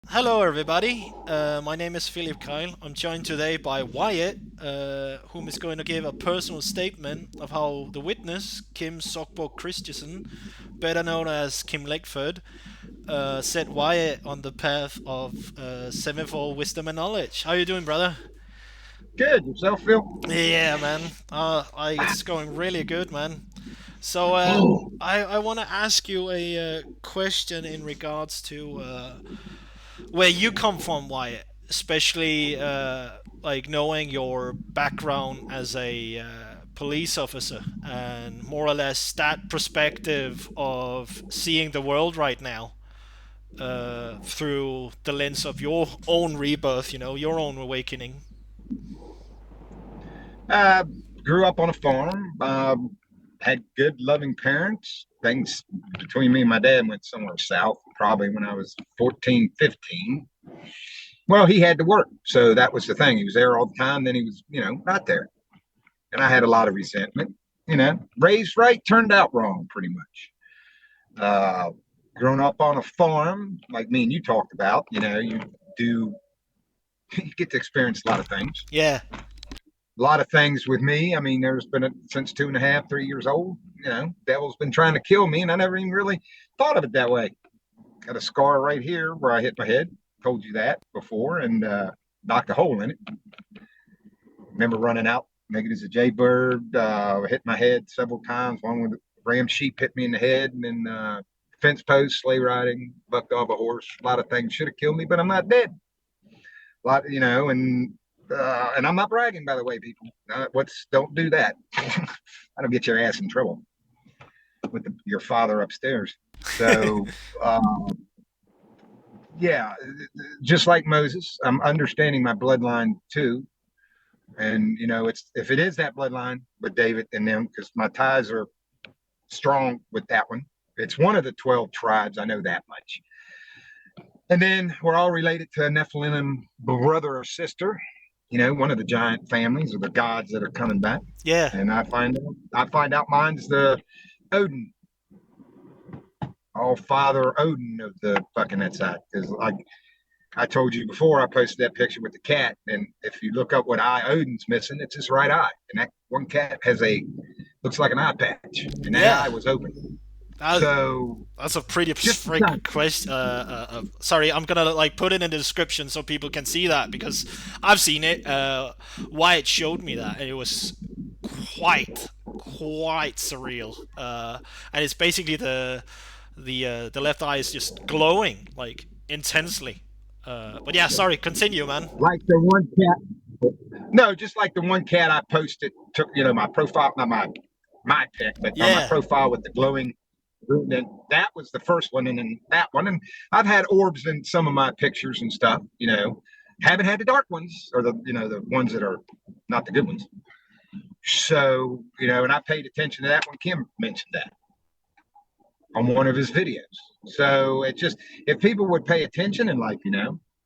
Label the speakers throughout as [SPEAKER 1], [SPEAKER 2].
[SPEAKER 1] Hello, everybody. My name is Philip Kyle. I'm joined today by Wyatt, whom is going to give a personal statement of how the witness, Kim Christensen, better known as Kim Lakefort, set Wyatt on the path of sevenfold wisdom and knowledge. How you doing, brother?
[SPEAKER 2] Good. Yourself, Phil?
[SPEAKER 1] Yeah, man. It's going really good, man. So, I want to ask you a question in regards to where you come from, Wyatt, especially like knowing your background as a police officer and more or less that perspective of seeing the world right now through the lens of your own rebirth, your own awakening.
[SPEAKER 2] Uh, Grew up on a farm. Had good, loving parents. Things between me and my dad went somewhere south, probably when I was 14, 15. Well, he had to work. So that was the thing. He was there all the time. Then he was, not there. And I had a lot of resentment. Raised right, turned out wrong, pretty much. Uh, Grown up on a farm, like me and you talked about, do, you get to experience a lot of things.
[SPEAKER 1] Yeah,
[SPEAKER 2] A lot of things with me. I mean, there's been since 2.5, 3 years old. Devil's been trying to kill me, and I never even really thought of it that way. Got a scar right here where I hit my head. Told you that before, and knocked a hole in it. Remember running out, making it as a jaybird. Hit my head several times. One with a ram sheep hit me in the head, and then fence post, sleigh riding, bucked off a horse. A lot of things should have killed me, but I'm not dead. A lot, and I'm not bragging, by the way, people. What's don't do that. That'll get your ass in trouble with your father upstairs. So, yeah, just like Moses, I'm understanding my bloodline too. And it's if it is that bloodline with David and them, because my ties are strong with that one. It's one of the 12 tribes. I know that much. And then we're all related to a Nephilim brother or sister, one of the giant families or the gods that are coming back.
[SPEAKER 1] yeah.
[SPEAKER 2] And I find out mine's the Odin, all father Odin of the fucking that side. Because like I told you before, I posted that picture with the cat, and if you look up what eye Odin's missing, it's his right eye, and that one cat has a looks like an eye patch, and that
[SPEAKER 1] Yeah.
[SPEAKER 2] eye was open.
[SPEAKER 1] That,
[SPEAKER 2] So
[SPEAKER 1] that's a pretty
[SPEAKER 2] just the
[SPEAKER 1] freak
[SPEAKER 2] time.
[SPEAKER 1] question. Sorry, I'm gonna like put it in the description so people can see that because I've seen it. Wyatt showed me that, and it was quite surreal. And it's basically the left eye is just glowing like intensely. But yeah, sorry. Continue, man.
[SPEAKER 2] Like the one cat. No, just like the one cat I posted, took my profile, not my pic, but on my
[SPEAKER 1] Yeah,
[SPEAKER 2] profile with the glowing. And that was the first one, and then that one, and I've had orbs in some of my pictures and stuff. Haven't had the dark ones or the ones that are not the good ones. So and I paid attention to that when Kim mentioned that on one of his videos. So it just if people would pay attention in life,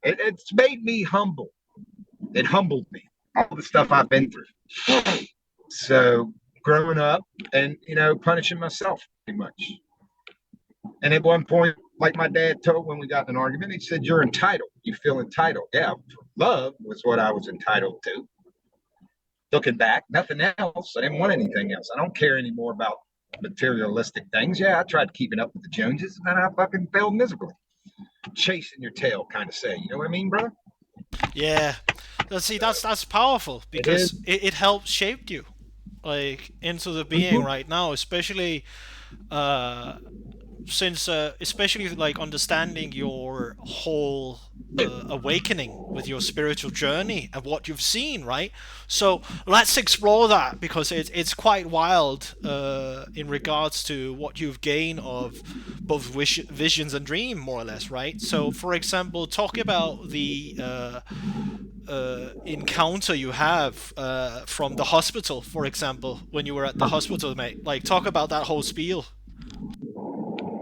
[SPEAKER 2] it's made me humble. It humbled me, all the stuff I've been through. So growing up and, punishing myself pretty much. And at one point, like my dad told when we got in an argument, he said, "You're entitled. You feel entitled." Yeah, love was what I was entitled to. Looking back, nothing else. I didn't want anything else. I don't care anymore about materialistic things. Yeah, I tried keeping up with the Joneses and I fucking failed miserably. Chasing your tail, kind of say. You know what I mean, brother?
[SPEAKER 1] yeah. See, that's powerful
[SPEAKER 2] It is.
[SPEAKER 1] because it helps shape you like into the being
[SPEAKER 2] Mm-hmm.
[SPEAKER 1] right now, especially uh, since especially like understanding your whole awakening with your spiritual journey and what you've seen, right? So let's explore that because it's quite wild in regards to what you've gained of both visions and dream, more or less, right? So, for example, talk about the encounter you have from the hospital, for example, when you were at the hospital, mate. Like, talk about that whole spiel.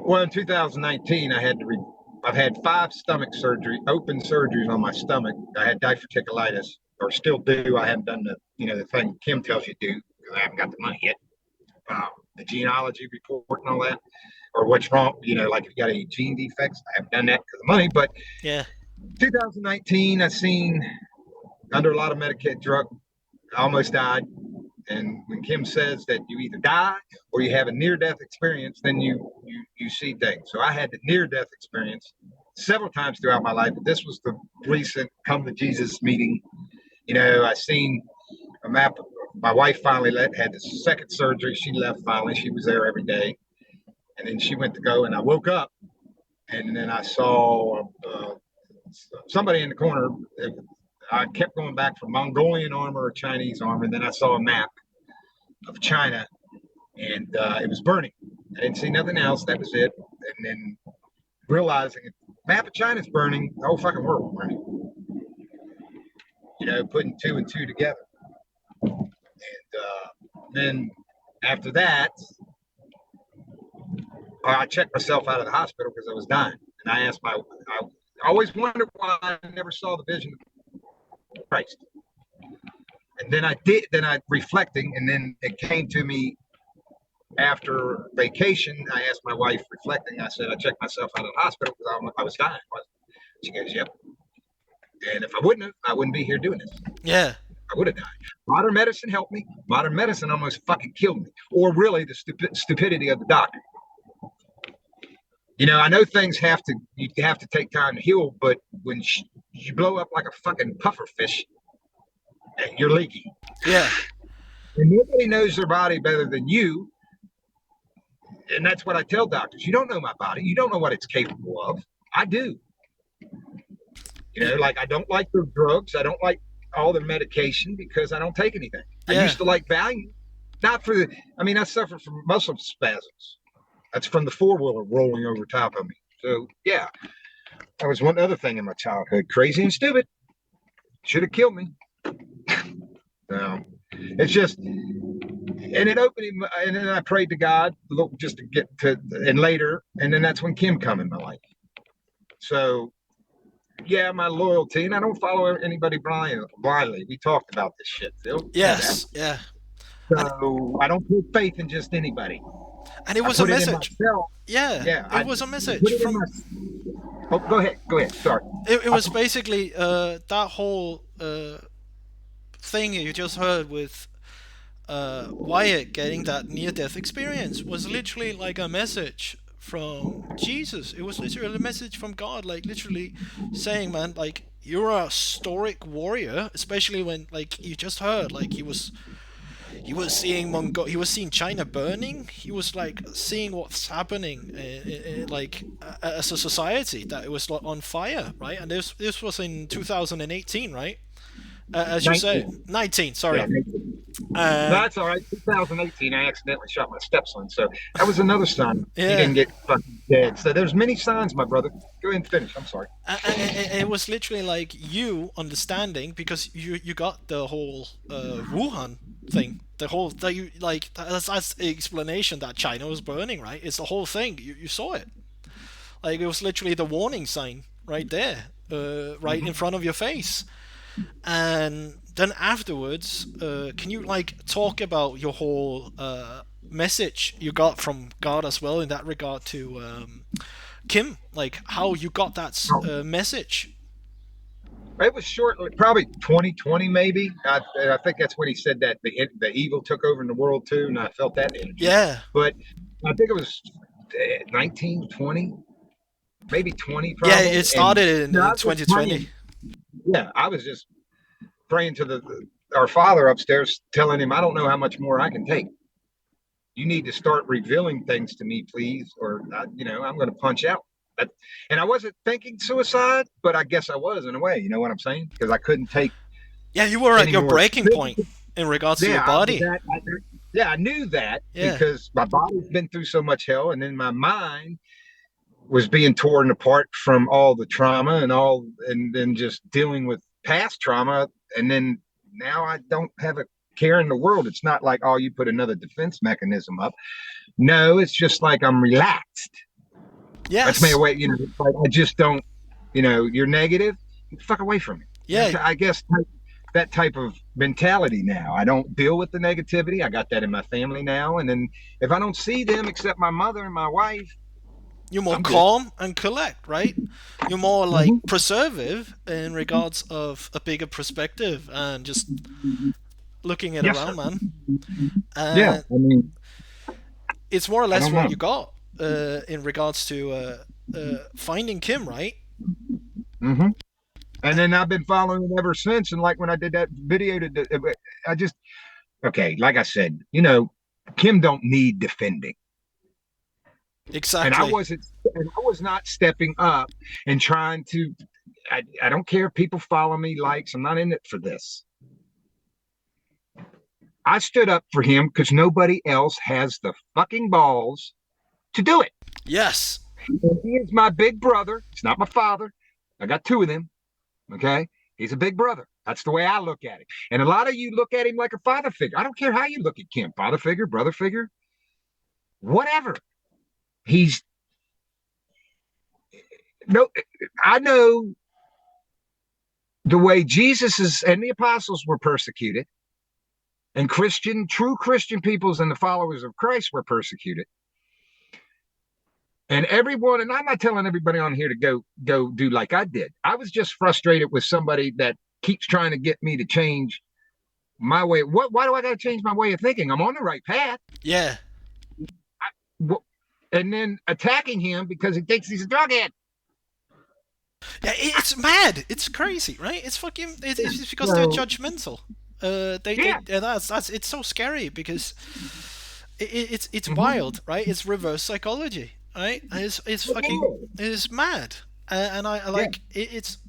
[SPEAKER 2] Well, in 2019, I've had 5 open surgeries on my stomach. I had diverticulitis, or still do. I haven't done the thing Kim tells you to do because I haven't got the money yet. The genealogy report and all that, or what's wrong. Like if you got any gene defects, I haven't done that because of money. But
[SPEAKER 1] Yeah,
[SPEAKER 2] 2019, I seen under a lot of Medicaid drug, I almost died. And when Kim says that you either die or you have a near-death experience, then you see things. So I had the near-death experience several times throughout my life. But this was the recent come to Jesus meeting. I seen a map. My wife finally had the second surgery. She left finally. She was there every day, and then she went to go. And I woke up, and then I saw somebody in the corner. I kept going back from Mongolian armor or Chinese armor, and then I saw a map of China, and it was burning. I didn't see nothing else. That was it. And then realizing the map of China's burning, the whole fucking world burning. Putting two and two together. And then after that, I checked myself out of the hospital because I was dying. And I always wondered why I never saw the vision of Christ. And then I reflecting, and then it came to me after vacation. I asked my wife, reflecting, I said, I checked myself out of the hospital because I was dying. She goes, yep. And if I wouldn't have, I wouldn't be here doing this.
[SPEAKER 1] Yeah.
[SPEAKER 2] I would have died. Modern medicine helped me. Modern medicine almost fucking killed me. Or really the stupidity of the doctor. I know things you have to take time to heal, but when you blow up like a fucking puffer fish, you're leaky.
[SPEAKER 1] Yeah.
[SPEAKER 2] And nobody knows their body better than you. And that's what I tell doctors. You don't know my body. You don't know what it's capable of. I do. Like I don't like their drugs. I don't like all their medication because I don't take anything. Yeah. I used to like Valium. Not for I suffer from muscle spasms. That's from the four-wheeler rolling over top of me. So, yeah. That was one other thing in my childhood. Crazy and stupid. Should have killed me. No. It's just, and it opened him, and then I prayed to God just to get to, and later, and then that's when Kim come in my life. So, yeah, my loyalty, and I don't follow anybody blindly. We talked about this shit, Phil.
[SPEAKER 1] Yes, yeah.
[SPEAKER 2] So I don't put faith in just anybody.
[SPEAKER 1] And it was a message. Yeah, it was a message from.
[SPEAKER 2] Go ahead. Sorry.
[SPEAKER 1] It was basically that whole thing you just heard with Wyatt getting that near-death experience was literally like a message from Jesus. It was literally a message from God, like literally saying, man, like you're a stoic warrior, especially when like you just heard like he was seeing China burning. He was like seeing what's happening like as a society, that it was on fire, right? And this was in 2018, right? As you 19. Say 19, sorry. Yeah, 19.
[SPEAKER 2] That's all right. 2018, I accidentally shot my stepson, so that was another son. Yeah. He didn't get fucking dead. So there's many signs, my brother. Go ahead and finish. I'm sorry.
[SPEAKER 1] It was literally like you understanding, because you got the whole Wuhan thing. That's the explanation that China was burning, right? It's the whole thing. You saw it. Like it was literally the warning sign right there, right in front of your face. And then afterwards, can you like talk about your whole message you got from God as well in that regard to Kim? Like how you got that message?
[SPEAKER 2] It was short, probably 2020 maybe. I think that's when he said that the evil took over in the world too, and I felt that energy.
[SPEAKER 1] Yeah.
[SPEAKER 2] But I think it was 19, 20, maybe 20 probably.
[SPEAKER 1] Yeah, it started in 2020.
[SPEAKER 2] Yeah, I was just praying to our Father upstairs, telling him, I don't know how much more I can take. You need to start revealing things to me, please, or I'm going to punch out. And I wasn't thinking suicide, but I guess I was in a way. You know what I'm saying? Because I couldn't take.
[SPEAKER 1] Yeah, you were at your breaking point in regards to your body.
[SPEAKER 2] I knew that because my body's been through so much hell, and then my mind was being torn apart from all the trauma and then just dealing with past trauma. And then now I don't have a care in the world. It's not like, oh, you put another defense mechanism up. No, it's just like I'm relaxed.
[SPEAKER 1] Yes.
[SPEAKER 2] That's my way, like I just don't, you're negative, fuck away from it.
[SPEAKER 1] Yeah.
[SPEAKER 2] I guess that type of mentality now. I don't deal with the negativity. I got that in my family now. And then if I don't see them except my mother and my wife,
[SPEAKER 1] You're more
[SPEAKER 2] I'm good.
[SPEAKER 1] calm and collect, right? You're more like
[SPEAKER 2] Hmm.
[SPEAKER 1] preservative in regards of a bigger perspective and just looking it
[SPEAKER 2] Yes,
[SPEAKER 1] around,
[SPEAKER 2] sir.
[SPEAKER 1] man.
[SPEAKER 2] Yeah,
[SPEAKER 1] And
[SPEAKER 2] I mean,
[SPEAKER 1] it's more or
[SPEAKER 2] I
[SPEAKER 1] less
[SPEAKER 2] don't
[SPEAKER 1] what
[SPEAKER 2] know.
[SPEAKER 1] you got in regards to finding Kim, right?
[SPEAKER 2] Hmm. And then I've been following it ever since. And like when I did that video, I just okay. Like I said, Kim don't need defending, and I
[SPEAKER 1] Exactly.
[SPEAKER 2] wasn't. And I was not stepping up and trying to. I don't care if people follow me, likes. I'm not in it for this. I stood up for him because nobody else has the fucking balls to do it.
[SPEAKER 1] Yes.
[SPEAKER 2] And he is my big brother. He's not my father. I got two of them. Okay. He's a big brother. That's the way I look at it. And a lot of you look at him like a father figure. I don't care how you look at Kim, father figure, brother figure, whatever. He's no, I know the way Jesus is and the apostles were persecuted, and true Christian peoples and the followers of Christ were persecuted. And everyone, and I'm not telling everybody on here to go do like I did. I was just frustrated with somebody that keeps trying to get me to change my way. Why do I got to change my way of thinking? I'm on the right path.
[SPEAKER 1] Yeah.
[SPEAKER 2] And then attacking him because he thinks he's a drug head.
[SPEAKER 1] Yeah, it's mad. It's crazy, right? It's fucking. It's because they're
[SPEAKER 2] So
[SPEAKER 1] judgmental.
[SPEAKER 2] yeah.
[SPEAKER 1] That's it's so scary because it's
[SPEAKER 2] Mm-hmm.
[SPEAKER 1] wild, right? It's reverse psychology, right? And it's fucking it's mad, and I
[SPEAKER 2] Yeah.
[SPEAKER 1] like it's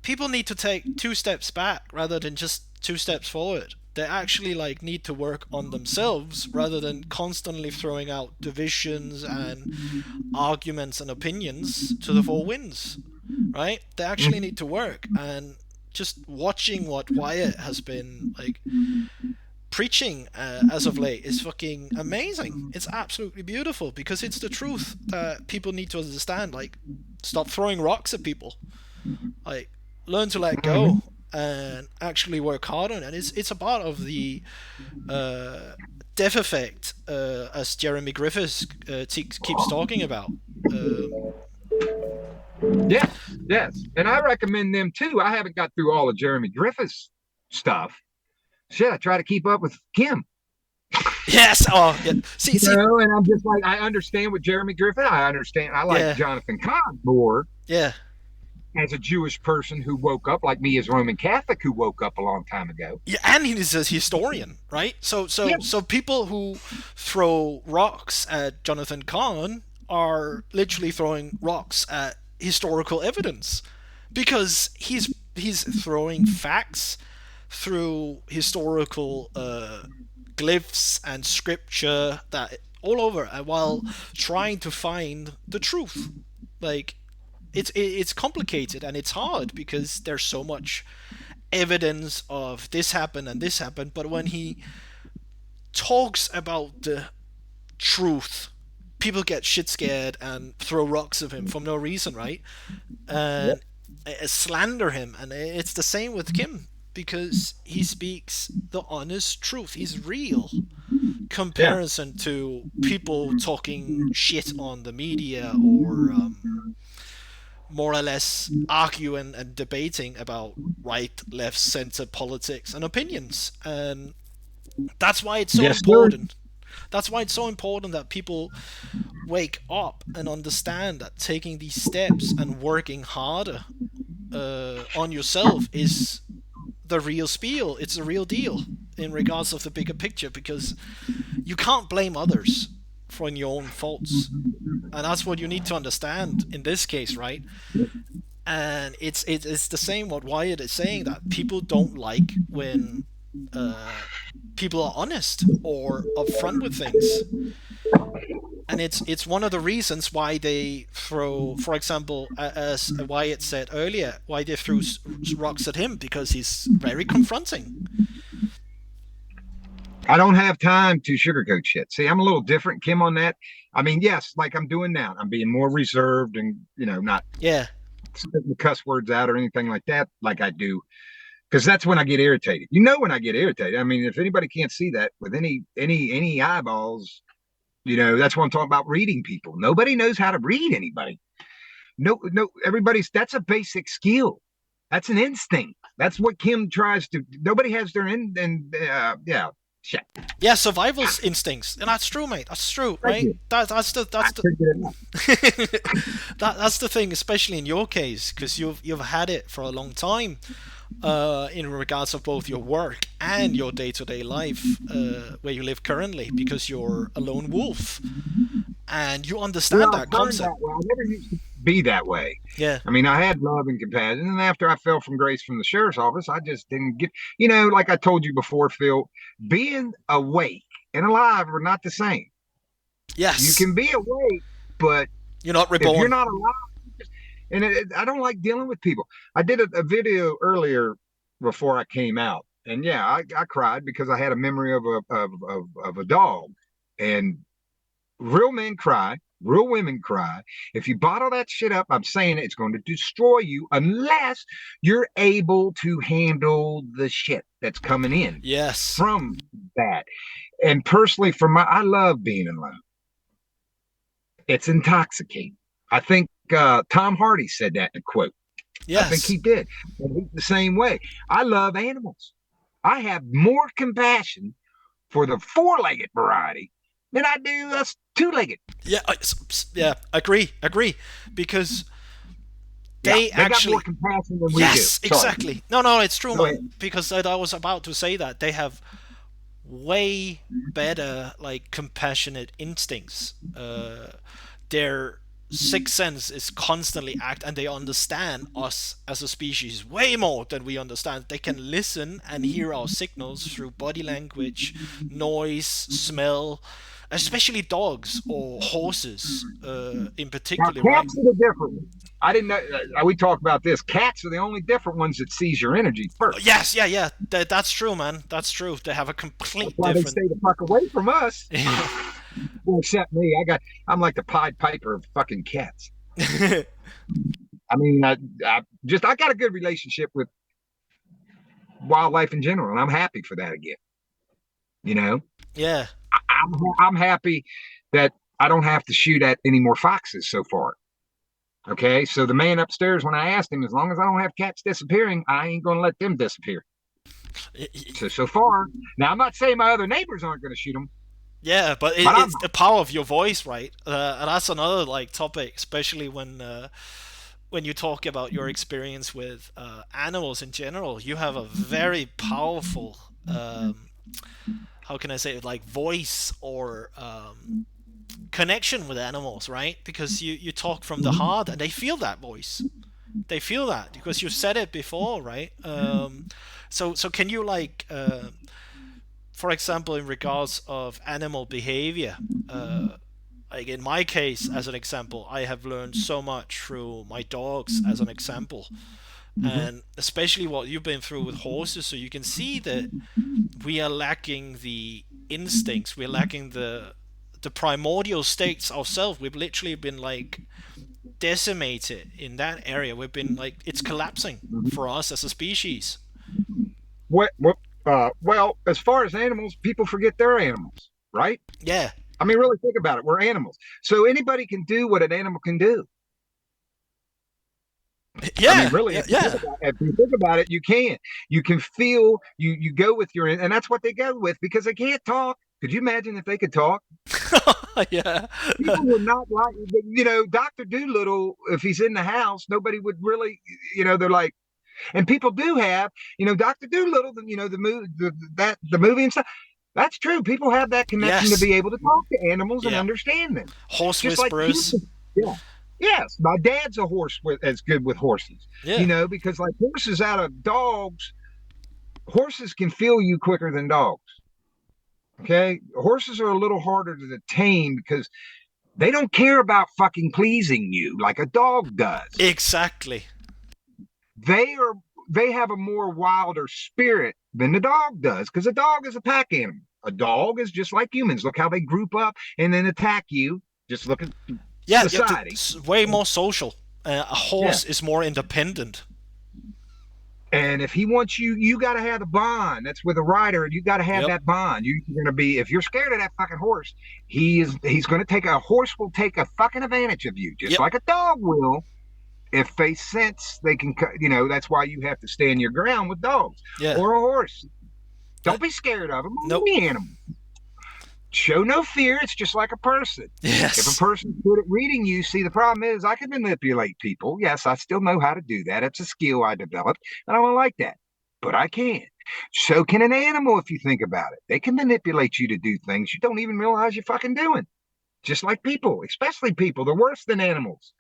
[SPEAKER 1] people need to take two steps back rather than just two steps forward. They actually like need to work on themselves rather than constantly throwing out divisions and arguments and opinions to the four winds, right? They actually need
[SPEAKER 2] Mm-hmm.
[SPEAKER 1] to work, and just watching what Wyatt has been like preaching as of late is fucking amazing. It's absolutely beautiful because it's the truth that people need to understand. Like, stop throwing rocks at people. Like, learn to let go
[SPEAKER 2] Mm-hmm.
[SPEAKER 1] and actually work hard on it. And it's a part of the uh, death effect, as Jeremy Griffiths keeps talking about. Um,
[SPEAKER 2] Yes. Yes. And I recommend them too. I haven't got through all of Jeremy Griffith's stuff. Shit, I try to keep up with Kim.
[SPEAKER 1] yes. Oh, yeah. See.
[SPEAKER 2] And I'm just like, I understand what Jeremy Griffith. I understand. I like
[SPEAKER 1] Yeah.
[SPEAKER 2] Jonathan Kahn more
[SPEAKER 1] Yeah.
[SPEAKER 2] as a Jewish person who woke up, like me as Roman Catholic who woke up a long time ago.
[SPEAKER 1] Yeah, and he's a historian, right?
[SPEAKER 2] Yeah.
[SPEAKER 1] So people who throw rocks at Jonathan Kahn are literally throwing rocks at historical evidence because he's throwing facts through historical glyphs and scripture that all over, while trying to find the truth. Like, it's complicated and it's hard because there's so much evidence of this happened and this happened, but when he talks about the truth, people get shit scared and throw rocks at him for no reason, right? And slander him, and it's the same with Kim because he speaks the honest truth. He's real.
[SPEAKER 2] Yeah.
[SPEAKER 1] Comparison to people talking shit on the media or more or less arguing and debating about right, left, center politics and opinions. And that's why it's so
[SPEAKER 2] Yes, sir.
[SPEAKER 1] important. That's why it's so important that people wake up and understand that taking these steps and working harder on yourself is the real spiel. It's the real deal in regards of the bigger picture because you can't blame others for your own faults. And that's what you need to understand in this case, right? And it's the same what Wyatt is saying, that people don't like when uh, people are honest or upfront with things, and it's one of the reasons why they throw, for example, as Wyatt said earlier, why they threw rocks at him because he's very confronting.
[SPEAKER 2] I don't have time to sugarcoat shit. See, I'm a little different, Kim, on that. I mean, yes, like I'm doing now. I'm being more reserved and, not
[SPEAKER 1] Yeah,
[SPEAKER 2] spitting the cuss words out or anything like that, like I do, because that's when I get irritated. When I get irritated. I mean, if anybody can't see that with any eyeballs, That's what I'm talking about, reading people. Nobody knows how to read anybody. No, no, everybody's that's a basic skill. That's an instinct. That's what Kim tries to. Nobody has their yeah. Shit.
[SPEAKER 1] Yeah, survival's instincts, and that's true, mate. That's true,
[SPEAKER 2] Thank
[SPEAKER 1] right?
[SPEAKER 2] you. I
[SPEAKER 1] That's the
[SPEAKER 2] figured it out.
[SPEAKER 1] that's the thing, especially in your case, because you've had it for a long time, in regards of both your work and your day-to-day life, where you live currently, because you're a lone wolf, and you understand
[SPEAKER 2] Well, I
[SPEAKER 1] that
[SPEAKER 2] turned
[SPEAKER 1] concept.
[SPEAKER 2] that way. I never used to be that way.
[SPEAKER 1] Yeah.
[SPEAKER 2] I mean, I had love and compassion, and after I fell from grace from the sheriff's office, I just didn't get. Like I told you before, Phil, being awake and alive are not the same. You
[SPEAKER 1] Yes.
[SPEAKER 2] can be awake, but
[SPEAKER 1] You're not
[SPEAKER 2] if you're
[SPEAKER 1] reborn.
[SPEAKER 2] not alive, I don't like dealing with people. I did a video earlier before I came out, and yeah, I cried because I had a memory of a dog, and real men cry, real women cry. If you bottle that shit up, I'm saying it's going to destroy you unless you're able to handle the shit that's coming in
[SPEAKER 1] Yes.
[SPEAKER 2] from that. And personally, I love being alone. It's intoxicating. I think Tom Hardy said that in a quote. I think
[SPEAKER 1] Yes.
[SPEAKER 2] he did. And he's the same way. I love animals. I have more compassion for the four-legged variety than I do us two-legged.
[SPEAKER 1] Yeah. Yeah. Agree. Because
[SPEAKER 2] Yeah,
[SPEAKER 1] they
[SPEAKER 2] they got more
[SPEAKER 1] actually.
[SPEAKER 2] compassion than we do.
[SPEAKER 1] Yes,
[SPEAKER 2] Sorry.
[SPEAKER 1] exactly. No, it's true,
[SPEAKER 2] Go
[SPEAKER 1] man.
[SPEAKER 2] ahead.
[SPEAKER 1] Because I was about to say that they have way better, like, compassionate instincts. Their sixth sense is constantly act, and they understand us as a species way more than we understand. They can listen and hear our signals through body language, noise, smell, especially dogs or horses, in
[SPEAKER 2] Now,
[SPEAKER 1] particular, right?
[SPEAKER 2] cats are the different ones. I didn't know. We talk about this. Cats are the only different ones that seize your energy first.
[SPEAKER 1] Yes, yeah. That's true, man. That's true. They have a
[SPEAKER 2] That's
[SPEAKER 1] complete
[SPEAKER 2] why they
[SPEAKER 1] different.
[SPEAKER 2] stay the fuck away from us. Well, except me. I'm like the Pied Piper of fucking cats. I mean, I got a good relationship with wildlife in general, and I'm happy for that again. You know,
[SPEAKER 1] Yeah.
[SPEAKER 2] I'm happy that I don't have to shoot at any more foxes so far. Okay, so the man upstairs, when I asked him, as long as I don't have cats disappearing, I ain't gonna let them disappear. So far, now I'm not saying my other neighbors aren't gonna shoot them,
[SPEAKER 1] Yeah, but
[SPEAKER 2] but I'm
[SPEAKER 1] it's the power of your voice, right? And that's another, like, topic, especially when you talk about your experience with animals in general. You have a very powerful, how can I say it, like, voice or connection with animals, right? Because you talk from the heart, and they feel that voice. They feel that because you've said it before, right? So can you, like, for example, in regards of animal behavior, like in my case, as an example, I have learned so much through my dogs, as an example, and especially what you've been through with horses. So you can see that we are lacking the instincts, we're lacking the primordial states ourselves. We've literally been, like, decimated in that area. We've been, like, it's collapsing for us as a species.
[SPEAKER 2] what well, as far as animals, people forget they're animals, right?
[SPEAKER 1] Yeah.
[SPEAKER 2] I mean, really think about it. We're animals, so anybody can do what an animal can do. I mean,
[SPEAKER 1] Yeah,
[SPEAKER 2] really,
[SPEAKER 1] yeah, yeah.
[SPEAKER 2] if you think about it, you can. You can feel. You go with your, and that's what they go with because they can't talk. Could you imagine if they could talk?
[SPEAKER 1] Yeah.
[SPEAKER 2] People would not like, Doctor Doolittle. If he's in the house, nobody would really, They're like, and people do have, Doctor Doolittle. The movie and stuff. That's true. People have that connection to
[SPEAKER 1] Yes.
[SPEAKER 2] be able to talk to animals and
[SPEAKER 1] Yeah.
[SPEAKER 2] understand them,
[SPEAKER 1] Horse
[SPEAKER 2] just like
[SPEAKER 1] whisperers.
[SPEAKER 2] humans. Yeah. Yes, my dad's a horse as good with horses,
[SPEAKER 1] Yeah.
[SPEAKER 2] because like horses out of dogs, horses can feel you quicker than dogs. Okay, horses are a little harder to tame because they don't care about fucking pleasing you like a dog does.
[SPEAKER 1] Exactly.
[SPEAKER 2] They are they have a more wilder spirit than the dog does because a dog is a pack animal. A dog is just like humans. Look how they group up and then attack you. Just look at
[SPEAKER 1] Yeah, yeah,
[SPEAKER 2] society.
[SPEAKER 1] way more social. A
[SPEAKER 2] Yeah.
[SPEAKER 1] horse is more independent.
[SPEAKER 2] And if he wants you, you got to have the bond. That's with a rider, and you got to have
[SPEAKER 1] Yep.
[SPEAKER 2] that bond. You're going to be, if you're scared of that fucking horse, he's going to take a horse will take a fucking advantage of you, just
[SPEAKER 1] Yep.
[SPEAKER 2] like a dog will. If they sense they can, that's why you have to stand your ground with dogs
[SPEAKER 1] Yeah.
[SPEAKER 2] or a horse.
[SPEAKER 1] Uh,
[SPEAKER 2] Don't be scared of them,
[SPEAKER 1] nope.
[SPEAKER 2] any animal. Show no fear. It's just like a person. If a
[SPEAKER 1] Yes.
[SPEAKER 2] person's good at reading you, see, the problem is I can manipulate people. Yes, I still know how to do that. It's a skill I developed, and I don't like that, but I can. So can an animal if you think about it. They can manipulate you to do things you don't even realize you're fucking doing. Just like people, especially people. They're worse than animals.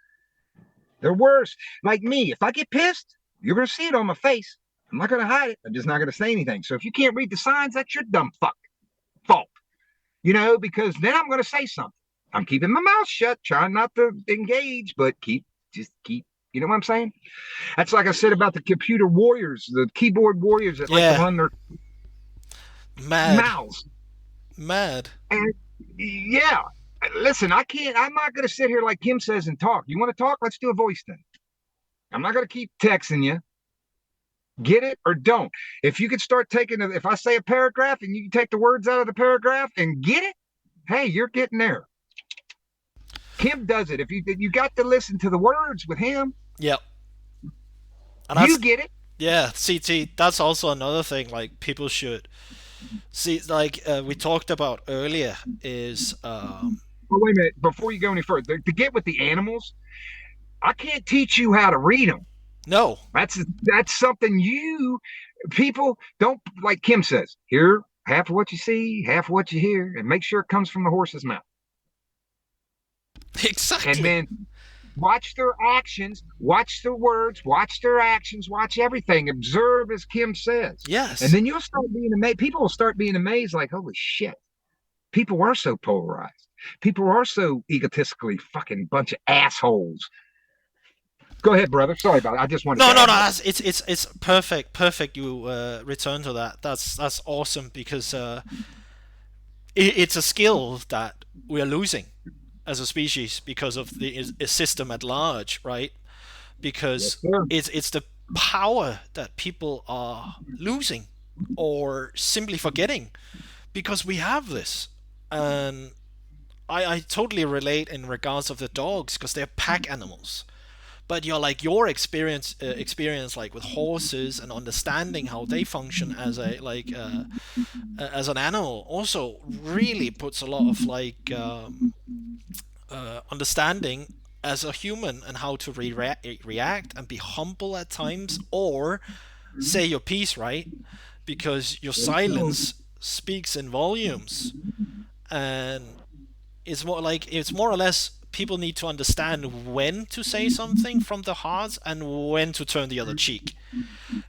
[SPEAKER 2] They're worse. Like me, if I get pissed, you're going to see it on my face. I'm not going to hide it. I'm just not going to say anything. So if you can't read the signs, that's your dumb fuck fault, because then I'm going to say something. I'm keeping my mouth shut, trying not to engage, but just keep, you know what I'm saying? That's like I said about the computer warriors, the keyboard warriors that like to
[SPEAKER 1] Yeah.
[SPEAKER 2] run their
[SPEAKER 1] Mad.
[SPEAKER 2] mouths.
[SPEAKER 1] Mad.
[SPEAKER 2] And yeah, listen, I'm not going to sit here like Kim says and talk. You want to talk? Let's do a voice thing. I'm not going to keep texting you. Get it or don't. If you could start taking, if I say a paragraph and you can take the words out of the paragraph and get it, hey, you're getting there. Kim does it. If you got to listen to the words with him,
[SPEAKER 1] Yep. And
[SPEAKER 2] you
[SPEAKER 1] that's
[SPEAKER 2] get it.
[SPEAKER 1] yeah. See, that's also another thing. Like people should see. Like we talked about earlier, is
[SPEAKER 2] Oh, wait a minute. Before you go any further, to get with the animals, I can't teach you how to read them.
[SPEAKER 1] no.
[SPEAKER 2] That's something you people don't, like Kim says. Hear half of what you see, half of what you hear, and make sure it comes from the horse's mouth. And
[SPEAKER 1] Exactly.
[SPEAKER 2] then watch their actions, watch their words, watch their actions, watch everything. Observe as Kim says. And
[SPEAKER 1] Yes.
[SPEAKER 2] then you'll start being amazed. People will start being amazed, like, holy shit, people are so polarized. People are so egotistically fucking bunch of assholes. Go ahead, brother. Sorry about it. I just wanted
[SPEAKER 1] No,
[SPEAKER 2] to
[SPEAKER 1] no, no.
[SPEAKER 2] add that.
[SPEAKER 1] It's perfect. Perfect. You return to that. That's awesome because it's a skill that we are losing as a species because of the system at large, right?
[SPEAKER 2] Yes,
[SPEAKER 1] Because
[SPEAKER 2] sir.
[SPEAKER 1] it's the power that people are losing or simply forgetting because we have this. And I totally relate in regards of the dogs because they're pack animals. But your experience like with horses and understanding how they function as a as an animal also really puts a lot of understanding as a human and how to react and be humble at times or say your piece, right? Because your
[SPEAKER 2] Yes, sir.
[SPEAKER 1] silence speaks in volumes, and it's more or less people need to understand when to say something from the heart and when to turn the other cheek.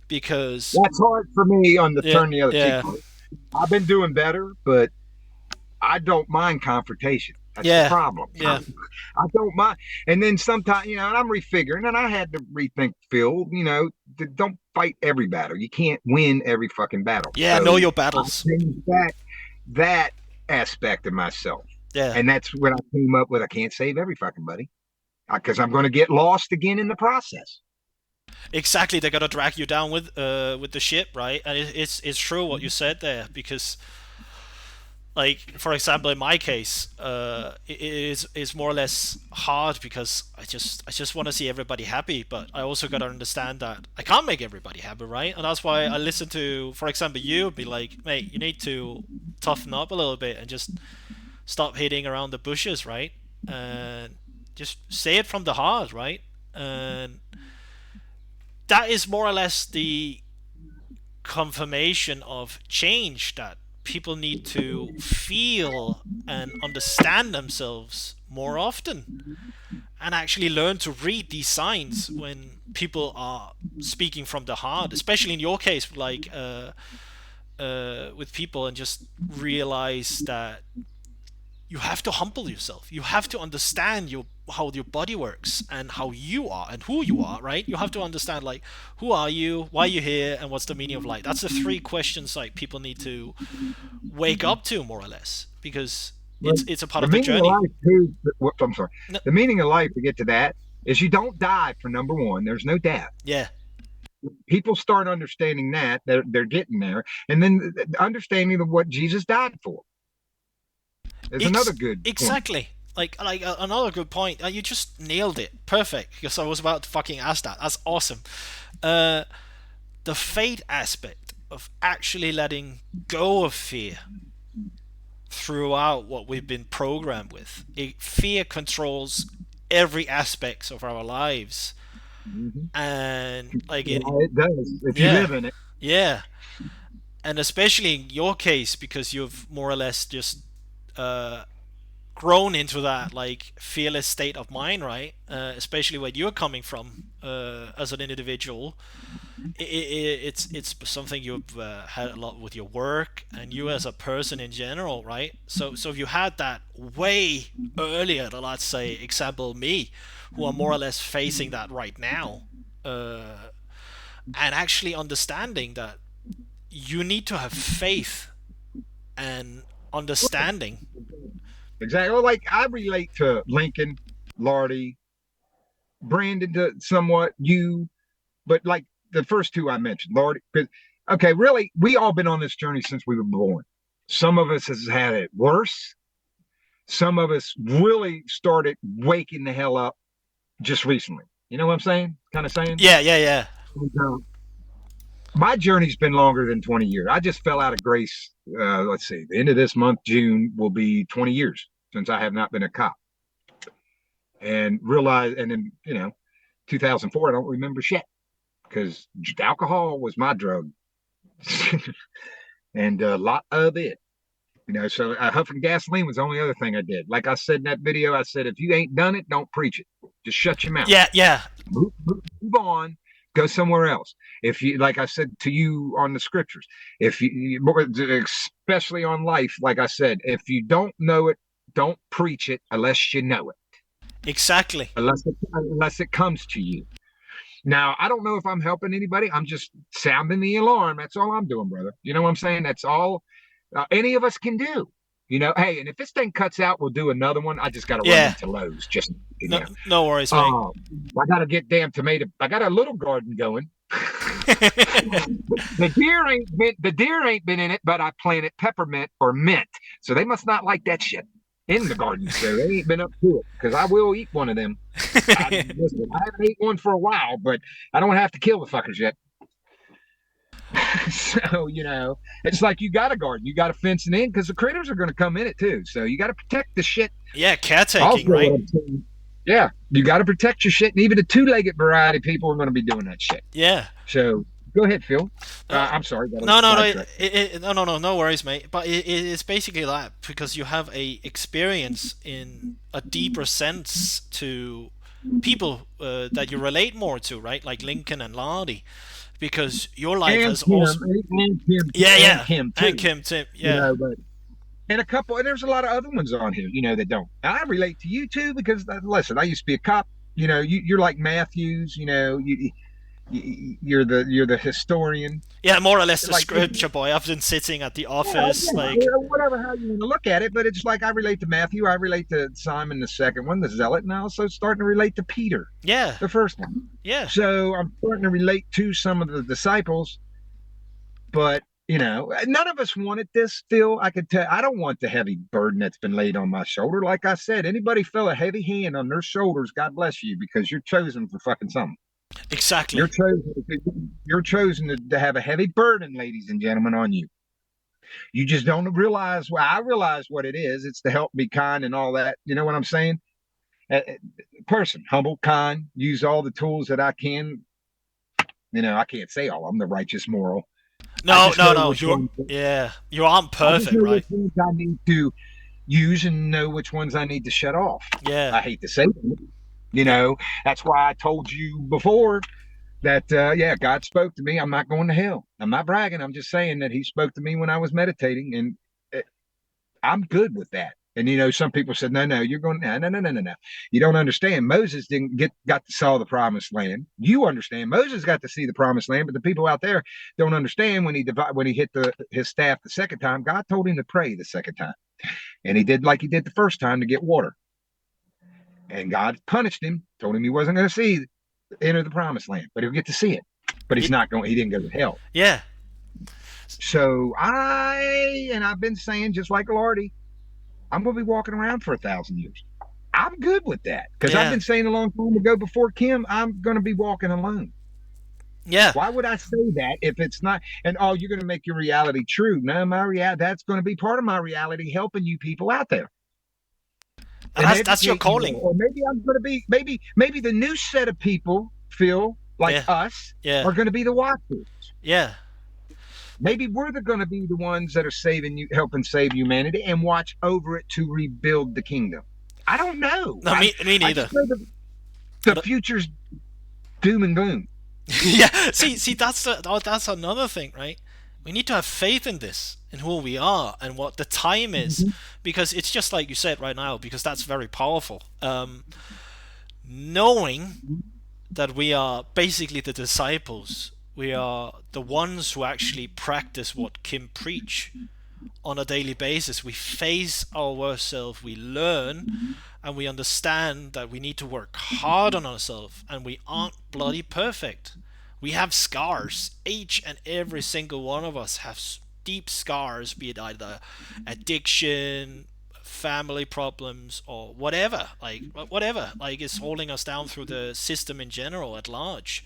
[SPEAKER 1] Because
[SPEAKER 2] That's hard for me on the
[SPEAKER 1] yeah,
[SPEAKER 2] turn the other cheek
[SPEAKER 1] yeah,
[SPEAKER 2] part. I've been doing better, but I don't mind confrontation. That's the
[SPEAKER 1] yeah,
[SPEAKER 2] problem.
[SPEAKER 1] yeah,
[SPEAKER 2] I don't mind. And then sometimes, and I'm refiguring, and I had to rethink Phil, don't fight every battle. You can't win every fucking battle.
[SPEAKER 1] yeah. Know
[SPEAKER 2] So
[SPEAKER 1] your
[SPEAKER 2] I
[SPEAKER 1] battles.
[SPEAKER 2] changed that aspect of myself.
[SPEAKER 1] Yeah,
[SPEAKER 2] And that's when I came up with I can't save every fucking buddy because I'm going to get lost again in the process.
[SPEAKER 1] exactly. They're gonna drag you down with the ship, right? And it's true what you said there because like for example in my case it is more or less hard because I just want to see everybody happy, but I also got to understand that I can't make everybody happy, right? And that's why I listen to, for example, you be like, mate, you need to toughen up a little bit and just stop hitting around the bushes, right? And just say it from the heart, right? And that is more or less the confirmation of change that people need to feel and understand themselves more often and actually learn to read these signs when people are speaking from the heart, especially in your case with people, and just realize that you have to humble yourself. You have to understand how your body works and how you are and who you are, right? You have to understand like who are you, why are you here, and what's the meaning of life. That's the three questions like people need to wake up to more or less because
[SPEAKER 2] But
[SPEAKER 1] it's a part
[SPEAKER 2] the
[SPEAKER 1] of the
[SPEAKER 2] meaning of
[SPEAKER 1] journey.
[SPEAKER 2] life, too, whoops, I'm sorry.
[SPEAKER 1] No,
[SPEAKER 2] The meaning of life to get to that is you don't die for number one. There's no death.
[SPEAKER 1] yeah,
[SPEAKER 2] people start understanding that they're getting there, and then understanding of what Jesus died for is another good point.
[SPEAKER 1] Exactly. Like another good point. You just nailed it. Perfect. Because I was about to fucking ask that. That's awesome. Uh, the faith aspect of actually letting go of fear throughout what we've been programmed with. Fear controls every aspect of our lives,
[SPEAKER 2] Mm-hmm.
[SPEAKER 1] and like
[SPEAKER 2] Yeah,
[SPEAKER 1] it.
[SPEAKER 2] it does if you
[SPEAKER 1] Yeah,
[SPEAKER 2] live in it.
[SPEAKER 1] yeah, and especially in your case because you've more or less just uh, grown into that like fearless state of mind, right? Especially where you're coming from as an individual. It's something you've had a lot with your work and you as a person in general, right? So if you had that way earlier, let's say example me, who are more or less facing that right now, and actually understanding that you need to have faith and understanding.
[SPEAKER 2] Exactly. Well, like I relate to Lincoln, Lardy, Brandon to somewhat you, but like the first two I mentioned, Lardy, because okay, really, we all been on this journey since we were born. Some of us has had it worse. Some of us really started waking the hell up just recently. You know what I'm saying? Kind of saying.
[SPEAKER 1] Yeah, yeah, yeah.
[SPEAKER 2] My journey's been longer than 20 years. I just fell out of grace. Let's see, the end of this month, June, will be 20 years since I have not been a cop. And realize, and then, 2004, I don't remember shit because alcohol was my drug and a lot of it. So huffing gasoline was the only other thing I did. Like I said in that video, I said, if you ain't done it, don't preach it. Just shut your mouth.
[SPEAKER 1] Yeah, yeah.
[SPEAKER 2] Move on, go somewhere else. If you, like I said to you on the scriptures, if you, especially on life, like I said, if you don't know it, don't preach it unless you know it,
[SPEAKER 1] Exactly.
[SPEAKER 2] unless it comes to you. Now, I don't know if I'm helping anybody. I'm just sounding the alarm. That's all I'm doing, brother. You know what I'm saying? That's all any of us can do. Hey, and if this thing cuts out, we'll do another one. I just got to run
[SPEAKER 1] Yeah.
[SPEAKER 2] into Lowe's. Just,
[SPEAKER 1] No, no worries, mate.
[SPEAKER 2] I got to get damn tomato. I got a little garden going. The deer ain't been in it, but I planted peppermint or mint. So they must not like that shit in the garden. So they ain't been up to it because I will eat one of them. Listen, I haven't eaten one for a while, but I don't have to kill the fuckers yet. So, it's like you got a garden, you got to fence it in because the critters are going to come in it too. So you got to protect the shit.
[SPEAKER 1] Yeah,
[SPEAKER 2] Also,
[SPEAKER 1] caretaking,
[SPEAKER 2] what
[SPEAKER 1] right?
[SPEAKER 2] I'm saying, yeah, you got to protect your shit. And even the two-legged variety people are going to be doing that shit.
[SPEAKER 1] Yeah.
[SPEAKER 2] So go ahead, Phil.
[SPEAKER 1] Uh,
[SPEAKER 2] I'm sorry, got a
[SPEAKER 1] no, no, no,
[SPEAKER 2] sidetrack.
[SPEAKER 1] no worries, mate. But it's basically that because you have a experience in a deeper sense to people that you relate more to, right? Like Lincoln and Lardy, because your life
[SPEAKER 2] And
[SPEAKER 1] has
[SPEAKER 2] Kim,
[SPEAKER 1] also.
[SPEAKER 2] and Kim,
[SPEAKER 1] Yeah,
[SPEAKER 2] and
[SPEAKER 1] yeah,
[SPEAKER 2] Kim
[SPEAKER 1] and
[SPEAKER 2] too.
[SPEAKER 1] Kim, Tim, yeah,
[SPEAKER 2] But and a couple, and there's a lot of other ones on here, that don't. And I relate to you too because listen, I used to be a cop. You're like Matthews. You're the historian.
[SPEAKER 1] yeah. More or less the
[SPEAKER 2] Like,
[SPEAKER 1] scripture boy. I've been sitting at the
[SPEAKER 2] yeah,
[SPEAKER 1] office, like,
[SPEAKER 2] whatever how you want to look at it, but it's like I relate to Matthew, I relate to Simon the second one, the zealot, and I also starting to relate to Peter,
[SPEAKER 1] yeah,
[SPEAKER 2] the first one.
[SPEAKER 1] yeah,
[SPEAKER 2] So I'm starting to relate to some of the disciples, but none of us wanted this. Phil, I could tell. I don't want the heavy burden that's been laid on my shoulder. Like I said, anybody feel a heavy hand on their shoulders, God bless you, because you're chosen for fucking something. You're
[SPEAKER 1] exactly.
[SPEAKER 2] chosen. You're chosen to have a heavy burden, ladies and gentlemen, on you. You just don't realize. Well, I realize what it is. It's to help be kind and all that. You know what I'm saying? Person, humble, kind, use all the tools that I can. I can't say all of them. The righteous, moral. I
[SPEAKER 1] No,
[SPEAKER 2] just
[SPEAKER 1] no,
[SPEAKER 2] know
[SPEAKER 1] no.
[SPEAKER 2] which
[SPEAKER 1] You're
[SPEAKER 2] ones.
[SPEAKER 1] yeah. You aren't
[SPEAKER 2] I just
[SPEAKER 1] perfect,
[SPEAKER 2] know which
[SPEAKER 1] right?
[SPEAKER 2] ones I need to use and know which ones I need to shut off.
[SPEAKER 1] Yeah.
[SPEAKER 2] I hate to say it. That's why I told you before that, yeah, God spoke to me. I'm not going to hell. I'm not bragging. I'm just saying that He spoke to me when I was meditating, and I'm good with that. And some people said, "No, no, you're going no, no, no, no, no, no. You don't understand. Moses didn't got to saw the promised land. You understand. Moses got to see the promised land, but the people out there don't understand when he hit his staff the second time. God told him to pray the second time, and he did like he did the first time to get water. And God punished him, told him he wasn't going to enter the promised land, but he'll get to see it. but
[SPEAKER 1] Y-
[SPEAKER 2] he didn't go to hell.
[SPEAKER 1] yeah,
[SPEAKER 2] So I've been saying, just like Lardy, I'm going to be walking around for 1,000 years. I'm good with that because I've
[SPEAKER 1] yeah,
[SPEAKER 2] been saying a long time ago before Kim, I'm going to be walking alone.
[SPEAKER 1] yeah.
[SPEAKER 2] Why would I say that if it's not? And oh, you're going to make your reality true. No, my reality, that's going to be part of my reality, helping you people out there
[SPEAKER 1] And
[SPEAKER 2] and
[SPEAKER 1] that's your
[SPEAKER 2] educating you.
[SPEAKER 1] calling.
[SPEAKER 2] Or maybe I'm going to be, maybe the new set of people, Phil, like
[SPEAKER 1] Yeah,
[SPEAKER 2] us,
[SPEAKER 1] yeah,
[SPEAKER 2] are going to be the watchers.
[SPEAKER 1] yeah.
[SPEAKER 2] Maybe we're going to be the ones that are saving you, helping save humanity, and watch over it to rebuild the kingdom. I don't know.
[SPEAKER 1] No, me
[SPEAKER 2] I
[SPEAKER 1] neither.
[SPEAKER 2] just know the
[SPEAKER 1] But
[SPEAKER 2] future's doom and gloom.
[SPEAKER 1] yeah, see, that's another thing, right? We need to have faith in this, in who we are, and what the time is,
[SPEAKER 2] Mm-hmm.
[SPEAKER 1] because it's just like you said right now. Because that's very powerful. Knowing that we are basically the disciples, we are the ones who actually practice what Kim preach on a daily basis. We face our worst self, we learn, and we understand that we need to work hard on ourselves, and we aren't bloody perfect. We have scars. Each and every single one of us has deep scars, be it either addiction, family problems, or whatever. Like is holding us down through the system in general at large.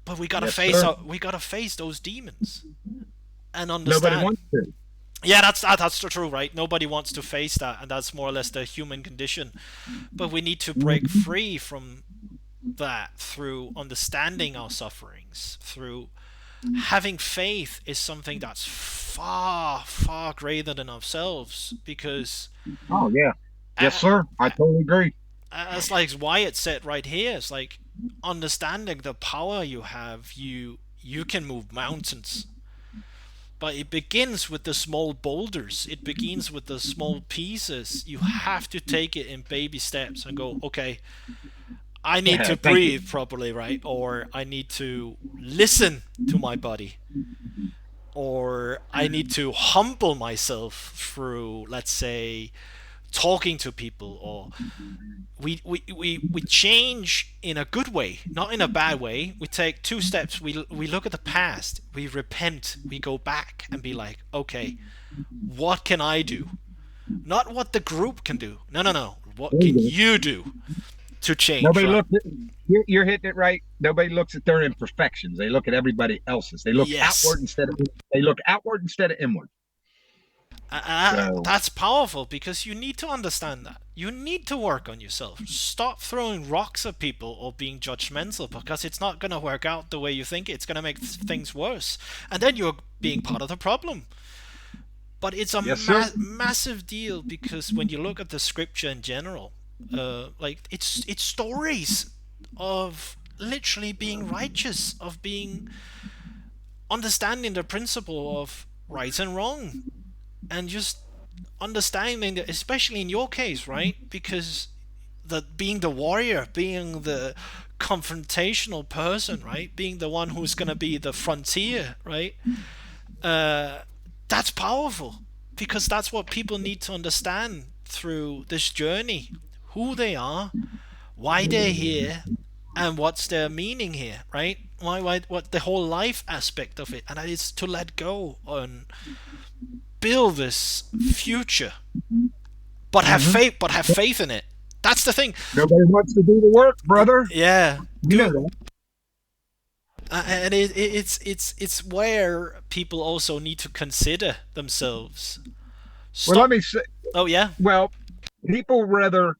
[SPEAKER 1] But
[SPEAKER 2] Yes, sir.
[SPEAKER 1] we gotta face those demons and
[SPEAKER 2] Nobody
[SPEAKER 1] understand.
[SPEAKER 2] wants to.
[SPEAKER 1] Yeah, that's true, right? Nobody wants to face that, and that's more or less the human condition. But we need to break
[SPEAKER 2] Mm-hmm.
[SPEAKER 1] free from that through understanding our sufferings, through having faith is something that's far, far greater than ourselves. Because
[SPEAKER 2] Oh yeah. Yes,
[SPEAKER 1] uh,
[SPEAKER 2] sir. I totally agree.
[SPEAKER 1] as like Wyatt said right here, it's like understanding the power you have. You can move mountains, but it begins with the small boulders. It begins with the small pieces. You have to take it in baby steps and go, okay, I need
[SPEAKER 2] Yeah.
[SPEAKER 1] to
[SPEAKER 2] Thank you.
[SPEAKER 1] breathe properly, right? Or I need to listen to my body. Or I need to humble myself through, let's say, talking to people. Or we change in a good way, not in a bad way. We take two steps. We look at the past. We repent. We go back and be like, okay, what can I do? Not what the group can do. No, no, no. What
[SPEAKER 2] There you
[SPEAKER 1] can
[SPEAKER 2] go.
[SPEAKER 1] you do to change,
[SPEAKER 2] Nobody
[SPEAKER 1] right?
[SPEAKER 2] looks at you're hitting it right. Nobody looks at their imperfections. They look at everybody else's.
[SPEAKER 1] Yes.
[SPEAKER 2] They look outward instead of inward. So
[SPEAKER 1] That's powerful because you need to understand that. You need to work on yourself. Stop throwing rocks at people or being judgmental because it's not going to work out the way you think. It's going to make things worse. And then you're being part of the problem. But it's a
[SPEAKER 2] yes, sir.
[SPEAKER 1] massive deal because when you look at the scripture in general, like it's stories of literally being righteous, of being understanding the principle of right and wrong, and just understanding that, especially in your case, right? Because that being the warrior, being the confrontational person, right? Being the one who's going to be the frontier, right? Uh, that's powerful because that's what people need to understand through this journey: who they are, why they're here, and what's their meaning here, right? What the whole life aspect of it, and that is to let go and build this future, but have
[SPEAKER 2] Mm-hmm.
[SPEAKER 1] faith. But have faith in it. That's the thing.
[SPEAKER 2] Nobody wants to do the work, brother.
[SPEAKER 1] Yeah,
[SPEAKER 2] You know
[SPEAKER 1] do
[SPEAKER 2] that.
[SPEAKER 1] and it's where people also need to consider themselves.
[SPEAKER 2] Well, let
[SPEAKER 1] Stop.
[SPEAKER 2] me say.
[SPEAKER 1] Oh yeah.
[SPEAKER 2] Well, people rather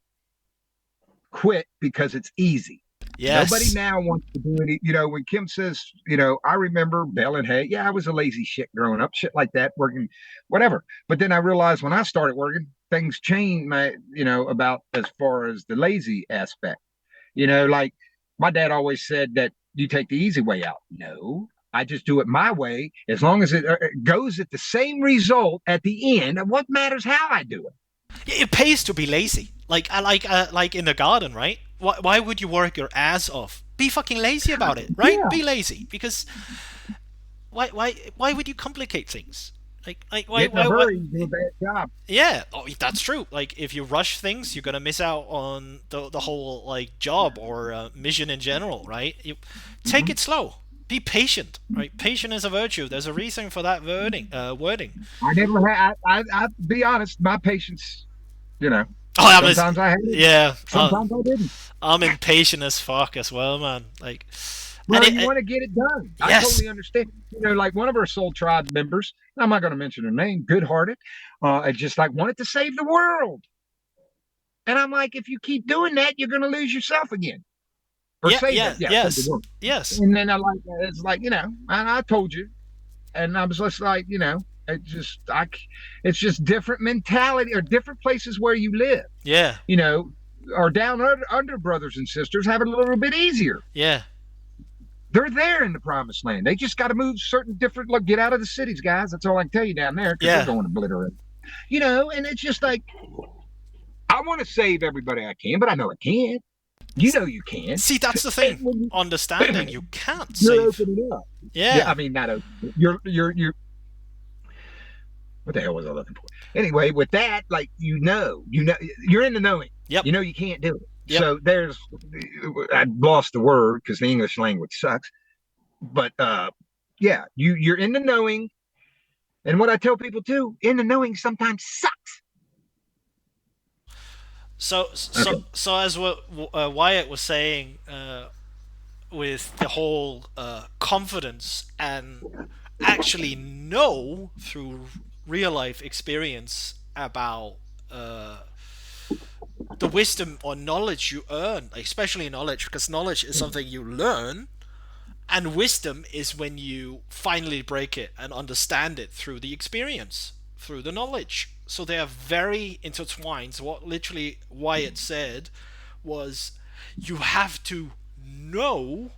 [SPEAKER 2] quit because it's easy. Nobody
[SPEAKER 1] Yes.
[SPEAKER 2] now wants to do it. When Kim says, I remember baling hay. Yeah, I was a lazy shit growing up, shit like that, working, whatever. But then I realized when I started working, things changed about as far as the lazy aspect. Like my dad always said that you take the easy way out. No, I just do it my way. As long as it goes at the same result at the end, what matters how I do it?
[SPEAKER 1] It pays to be lazy. Like I like in the garden, right? Why would you work your ass off? Be fucking lazy about it, right?
[SPEAKER 2] Yeah,
[SPEAKER 1] Be lazy because why would you complicate things? Like
[SPEAKER 2] get in a
[SPEAKER 1] why?
[SPEAKER 2] hurry, do a bad job.
[SPEAKER 1] Yeah, oh, that's true. Like if you rush things, you're gonna miss out on the whole like job or mission in general, right? You take
[SPEAKER 2] Mm-hmm.
[SPEAKER 1] it slow. be patient, right? Patient is a virtue. There's a reason for that wording.
[SPEAKER 2] I never had. I be honest. My patience. You know,
[SPEAKER 1] Oh,
[SPEAKER 2] sometimes I had it.
[SPEAKER 1] yeah.
[SPEAKER 2] Sometimes I didn't.
[SPEAKER 1] I'm impatient as fuck as well, man. Like, and
[SPEAKER 2] Well, you want to get it done. I
[SPEAKER 1] yes,
[SPEAKER 2] totally understand. Like one of our Soul Tribe members. I'm not going to mention her name. Good-hearted. And just like wanted to save the world. And I'm like, if you keep doing that, you're going to lose yourself again. Or
[SPEAKER 1] yeah,
[SPEAKER 2] save
[SPEAKER 1] yeah,
[SPEAKER 2] it. Yeah, save the
[SPEAKER 1] yes,
[SPEAKER 2] world.
[SPEAKER 1] yes,
[SPEAKER 2] And then I like, it's like, and I told you. And I was just like, it's just different mentality or different places where you live,
[SPEAKER 1] yeah,
[SPEAKER 2] you know, or down under brothers and sisters have it a little bit easier.
[SPEAKER 1] yeah,
[SPEAKER 2] They're there in the promised land. They just got to move certain different, look, get out of the cities, guys. That's all I can tell you down there because they're
[SPEAKER 1] yeah.
[SPEAKER 2] going to obliterate. And it's just like, I want to save everybody I can, but I know I can't. You can.
[SPEAKER 1] See, that's the
[SPEAKER 2] And
[SPEAKER 1] thing.
[SPEAKER 2] when
[SPEAKER 1] Understanding you can't
[SPEAKER 2] you're
[SPEAKER 1] save.
[SPEAKER 2] opening up. Yeah,
[SPEAKER 1] Yeah,
[SPEAKER 2] I mean, not open. You're what the hell was I looking for? Anyway, with that, like you're in the knowing.
[SPEAKER 1] yep,
[SPEAKER 2] You can't do it.
[SPEAKER 1] yep.
[SPEAKER 2] So I lost the word because the English language sucks. But yeah, you're in the knowing, and what I tell people too, in the knowing sometimes sucks. Okay.
[SPEAKER 1] So as what Wyatt was saying, with the whole confidence and actually know through real life experience about uh, the wisdom or knowledge you earn, especially knowledge, because knowledge is something you learn, and wisdom is when you finally break it and understand it through the experience, through the knowledge. So they are very intertwined. So what literally Wyatt said was, you have to know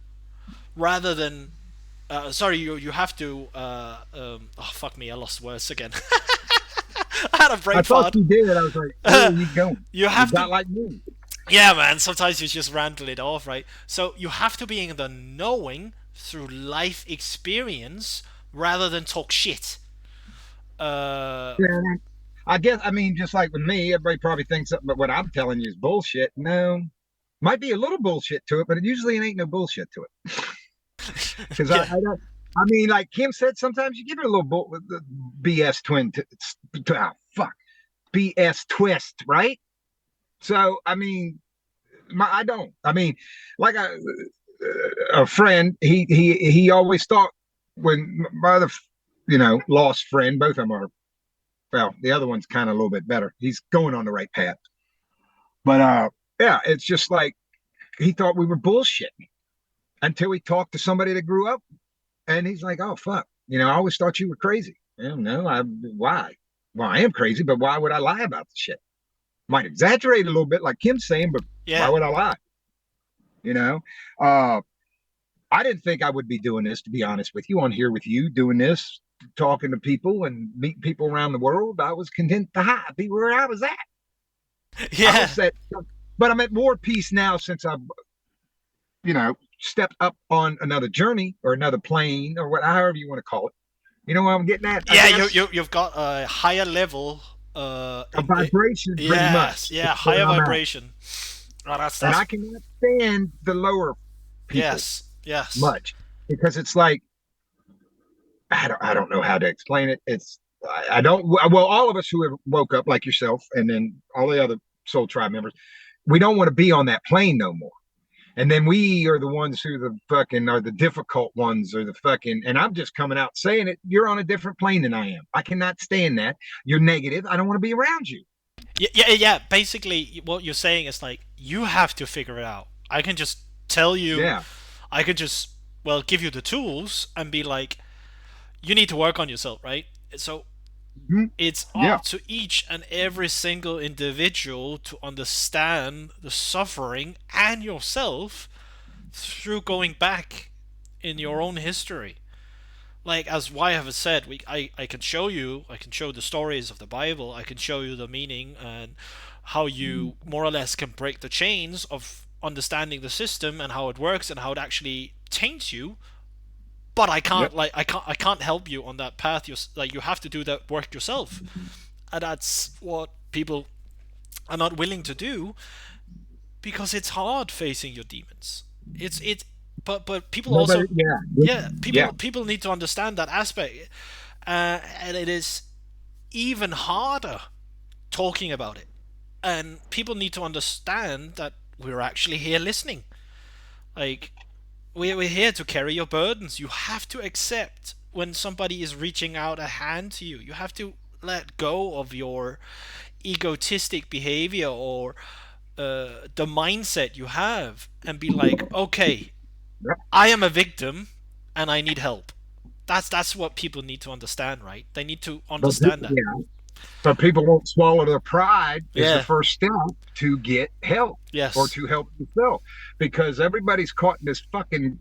[SPEAKER 1] rather than sorry, you have to oh fuck me, I lost words again. I had a
[SPEAKER 2] I
[SPEAKER 1] brain
[SPEAKER 2] thought
[SPEAKER 1] fart.
[SPEAKER 2] you did. I was like, where are you going?
[SPEAKER 1] You
[SPEAKER 2] You
[SPEAKER 1] have
[SPEAKER 2] got
[SPEAKER 1] to,
[SPEAKER 2] like me.
[SPEAKER 1] yeah, man. Sometimes you just ramble it off, right? So you have to be in the knowing through life experience rather than talk shit. Uh,
[SPEAKER 2] Yeah. I guess I mean, just like with me, everybody probably thinks something, but what I'm telling you is bullshit. No, might be a little bullshit to it, but it usually ain't no bullshit to it. Because
[SPEAKER 1] yeah,
[SPEAKER 2] I don't. I mean, like Kim said, sometimes you give it a little with the BS fuck BS twist, right? So I mean, I don't. I mean, like a friend, he always thought when my other, lost friend, both of them are. Well, the other one's kind of a little bit better. He's going on the right path, but yeah, it's just like he thought we were bullshitting until he talked to somebody that grew up. And he's like, "Oh fuck, I always thought you were crazy." No, why? Well, I am crazy, but why would I lie about the shit? Might exaggerate a little bit, like Kim's saying, but why
[SPEAKER 1] yeah,
[SPEAKER 2] would I lie? You know, uh, I didn't think I would be doing this, to be honest with you, on here with you, doing this, talking to people and meeting people around the world. I was content to be where I was at. I
[SPEAKER 1] yeah,
[SPEAKER 2] was at, but I'm at more peace now since I've, stepped up on another journey or another plane or however you want to call it. You know what I'm getting at? I
[SPEAKER 1] yeah.
[SPEAKER 2] guess
[SPEAKER 1] You've got a higher level.
[SPEAKER 2] a vibration, pretty
[SPEAKER 1] Yes,
[SPEAKER 2] much.
[SPEAKER 1] yeah,
[SPEAKER 2] It's where
[SPEAKER 1] higher
[SPEAKER 2] I'm at,
[SPEAKER 1] vibration. Oh,
[SPEAKER 2] and
[SPEAKER 1] that's
[SPEAKER 2] I cannot stand the lower people
[SPEAKER 1] yes, yes.
[SPEAKER 2] much because it's like I don't know how to explain it. I don't. Well, all of us who have woke up like yourself, and then all the other Soul Tribe members, we don't want to be on that plane no more. And then we are the ones who the fucking are the difficult ones or the fucking. And I'm just coming out saying it. You're on a different plane than I am. I cannot stand that. You're negative. I don't want to be around you.
[SPEAKER 1] Yeah, yeah, yeah. Basically, what you're saying is like, you have to figure it out. I can just tell you,
[SPEAKER 2] Yeah.
[SPEAKER 1] I can just, well, give you the tools and be like, you need to work on yourself, right? So
[SPEAKER 2] Mhm.
[SPEAKER 1] it's
[SPEAKER 2] Yeah.
[SPEAKER 1] up to each and every single individual to understand the suffering and yourself through going back in your own history. Like as Wyatt has said, I can show you, I can show the stories of the Bible, I can show you the meaning and how you more or less can break the chains of understanding the system and how it works and how it actually taints you. But I
[SPEAKER 2] Yep.
[SPEAKER 1] can't I can't help you on that path. You have to do that work yourself, and that's what people are not willing to do because it's hard facing your demons. It's but people
[SPEAKER 2] Nobody,
[SPEAKER 1] also,
[SPEAKER 2] yeah,
[SPEAKER 1] yeah,
[SPEAKER 2] yeah.
[SPEAKER 1] people need to understand that aspect, and it is even harder talking about it. And people need to understand that we're actually here listening. Like, we're here to carry your burdens. You have to accept when somebody is reaching out a hand to you. You have to let go of your egotistic behavior or the mindset you have and be like, okay,
[SPEAKER 2] Yep.
[SPEAKER 1] I am a victim and I need help. That's what people need to understand, right? They need to
[SPEAKER 2] But
[SPEAKER 1] understand that.
[SPEAKER 2] yeah, but people won't swallow their pride is the
[SPEAKER 1] Yeah.
[SPEAKER 2] first step to get help or
[SPEAKER 1] Yes.
[SPEAKER 2] to help yourself because everybody's caught in this fucking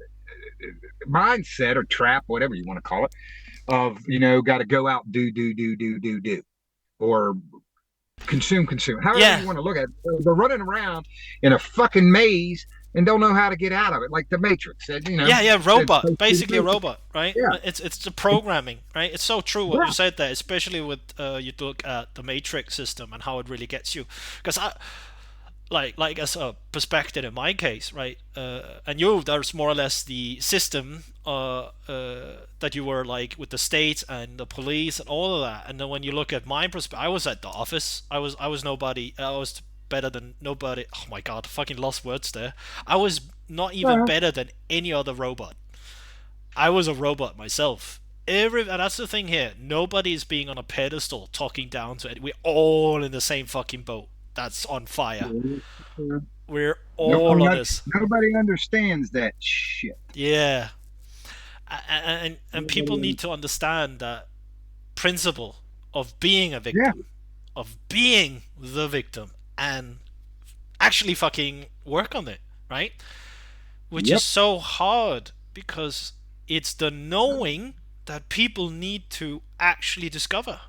[SPEAKER 2] mindset or trap, whatever you want to call it, of got to go out, do, or consume, however
[SPEAKER 1] Yeah.
[SPEAKER 2] you want to look at it. They're running around in a fucking maze and don't know how to get out of it, like the Matrix said.
[SPEAKER 1] Yeah, yeah,
[SPEAKER 2] It's
[SPEAKER 1] robot.
[SPEAKER 2] basically the
[SPEAKER 1] Basically a
[SPEAKER 2] Matrix.
[SPEAKER 1] robot, right?
[SPEAKER 2] Yeah,
[SPEAKER 1] It's the programming, right? It's so true what you
[SPEAKER 2] yeah.
[SPEAKER 1] said there, especially with you look at the Matrix system and how it really gets you. Because I like as a perspective in my case, right? And you, there's more or less the system that you were like with the state and the police and all of that. And then when you look at my perspective, I was at the office. I was nobody. I was better than nobody. Oh my god, fucking lost words there. I was not even
[SPEAKER 2] Uh,
[SPEAKER 1] better than any other robot. I was a robot myself. And that's the thing here. Nobody's being on a pedestal talking down to it. We're all in the same fucking boat that's on fire. We're all on this.
[SPEAKER 2] nobody understands that shit.
[SPEAKER 1] Yeah. And people
[SPEAKER 2] Nobody,
[SPEAKER 1] need to understand that principle of being a
[SPEAKER 2] yeah,
[SPEAKER 1] victim, of being the victim, and actually fucking work on it, right? Which is
[SPEAKER 2] yep,
[SPEAKER 1] so hard because it's the knowing that people need to actually discover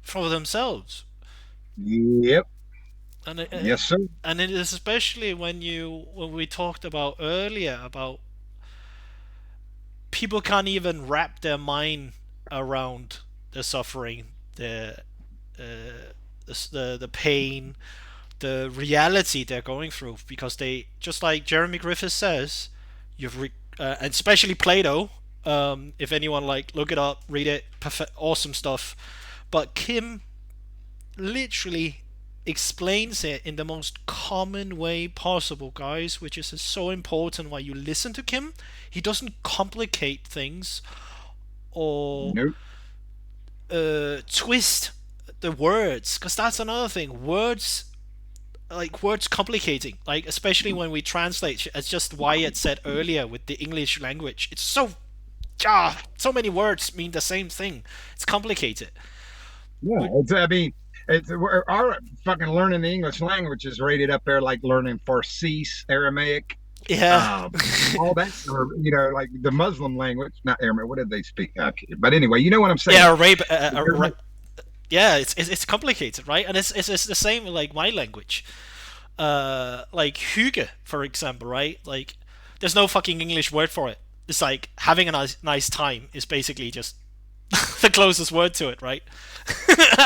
[SPEAKER 1] for themselves.
[SPEAKER 2] yep,
[SPEAKER 1] And
[SPEAKER 2] yes, sir.
[SPEAKER 1] and it is especially when we talked about earlier about people can't even wrap their mind around the suffering, the pain, the reality they're going through because they, just like Jeremy Griffith says, and especially Plato. If anyone, like, look it up, read it, awesome stuff. But Kim literally explains it in the most common way possible, guys, which is so important why you listen to Kim. He doesn't complicate things or
[SPEAKER 2] Nope.
[SPEAKER 1] twist the words, because that's another thing. Words complicating, like especially when we translate, as just Wyatt said earlier with the English language. It's so many words mean the same thing. It's complicated.
[SPEAKER 2] Yeah, I mean, our fucking learning the English language is rated up there like learning Farsi, Aramaic,
[SPEAKER 1] Yeah.
[SPEAKER 2] all that, or like the Muslim language, not Aramaic. What did they speak? Okay. But anyway, you know what I'm saying.
[SPEAKER 1] Yeah, yeah, it's complicated, right? And it's the same like my language. Like hygge, for example, right? Like, there's no fucking English word for it. It's like having a nice time is basically just the closest word to it, right?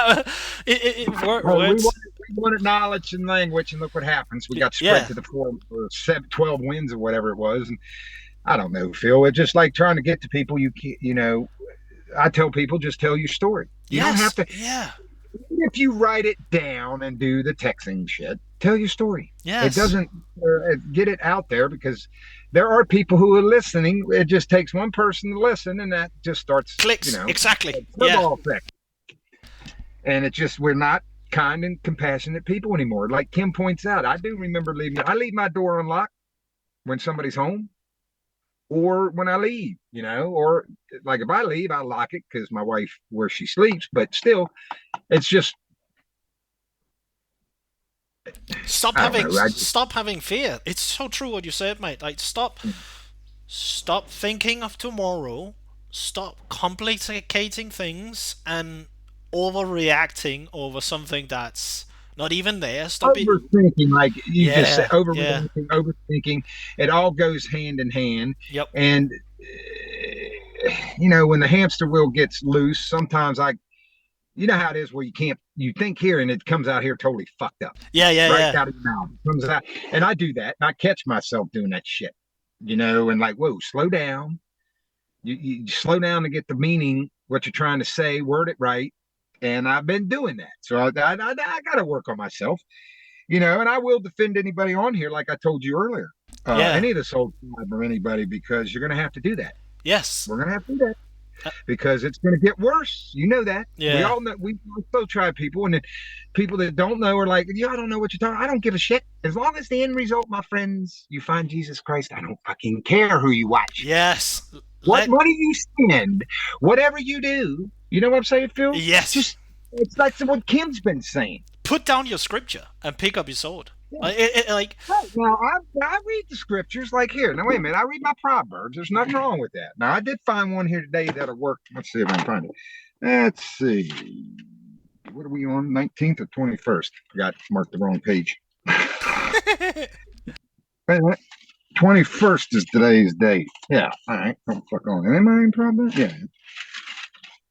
[SPEAKER 2] Well,
[SPEAKER 1] Words.
[SPEAKER 2] we wanted knowledge and language, and look what happens. We got spread
[SPEAKER 1] Yeah.
[SPEAKER 2] to the 12 winds or whatever it was. And I don't know, Phil. It's just like trying to get to people. I tell people just tell your story. You don't have
[SPEAKER 1] Yes.
[SPEAKER 2] to,
[SPEAKER 1] Yeah.
[SPEAKER 2] if you write it down and do the texting shit, tell your story. It
[SPEAKER 1] Yes.
[SPEAKER 2] doesn't get it out there because there are people who are listening. It just takes one person to listen, and that just starts,
[SPEAKER 1] Clicks. Exactly.
[SPEAKER 2] a
[SPEAKER 1] Yeah.
[SPEAKER 2] snowball effect. And it's just, we're not kind and compassionate people anymore. Like Kim points out, I do remember I leave my door unlocked when somebody's home or when I leave, or like if I leave, I lock it because my wife, where she sleeps, but still, it's just,
[SPEAKER 1] Stop
[SPEAKER 2] I don't
[SPEAKER 1] having
[SPEAKER 2] know.
[SPEAKER 1] stop having fear. It's so true what you said, mate. Like, stop thinking of tomorrow. Stop complicating things and overreacting over something that's not even there. Stop it.
[SPEAKER 2] Overthinking, like you just said,
[SPEAKER 1] Yeah. Yeah.
[SPEAKER 2] overthinking, it all goes hand in hand.
[SPEAKER 1] Yep.
[SPEAKER 2] And, when the hamster wheel gets loose, sometimes you know how it is where you think here and it comes out here totally fucked up,
[SPEAKER 1] Yeah. Yeah.
[SPEAKER 2] right
[SPEAKER 1] Yeah.
[SPEAKER 2] out of your mouth. It comes out. And I do that. And I catch myself doing that shit. and like, whoa, slow down. You slow down to get the meaning, what you're trying to say, word it right. And I've been doing that. So I got to work on myself, and I will defend anybody on here, like I told you earlier,
[SPEAKER 1] Yeah.
[SPEAKER 2] any of the soul tribe or anybody, because you're going to have to do that.
[SPEAKER 1] Yes.
[SPEAKER 2] We're going to have to do that
[SPEAKER 1] Uh,
[SPEAKER 2] because it's going to get worse. You know that. We
[SPEAKER 1] yeah.
[SPEAKER 2] all know. We soul tribe people, and then people that don't know are like, yeah, I don't know what you're talking. I don't give a shit. As long as the end result, my friends, you find Jesus Christ, I don't fucking care who you watch,
[SPEAKER 1] Yes.
[SPEAKER 2] what
[SPEAKER 1] Let.
[SPEAKER 2] money you spend, whatever you do. You know what I'm saying, Phil?
[SPEAKER 1] Yes.
[SPEAKER 2] Just it's like what Kim's been saying.
[SPEAKER 1] Put down your scripture and pick up your sword.
[SPEAKER 2] Yeah.
[SPEAKER 1] Like.
[SPEAKER 2] Right. Now, I read the scriptures like here. Now, wait a minute. I read my Proverbs. There's nothing wrong with that. Now, I did find one here today that'll work. Let's see if I can find it. Let's see. What are we on? 19th or 21st? Forgot, marked the wrong page. Wait a minute. 21st is today's date. Yeah. All right. Don't fuck on. Am I in Proverbs? Yeah.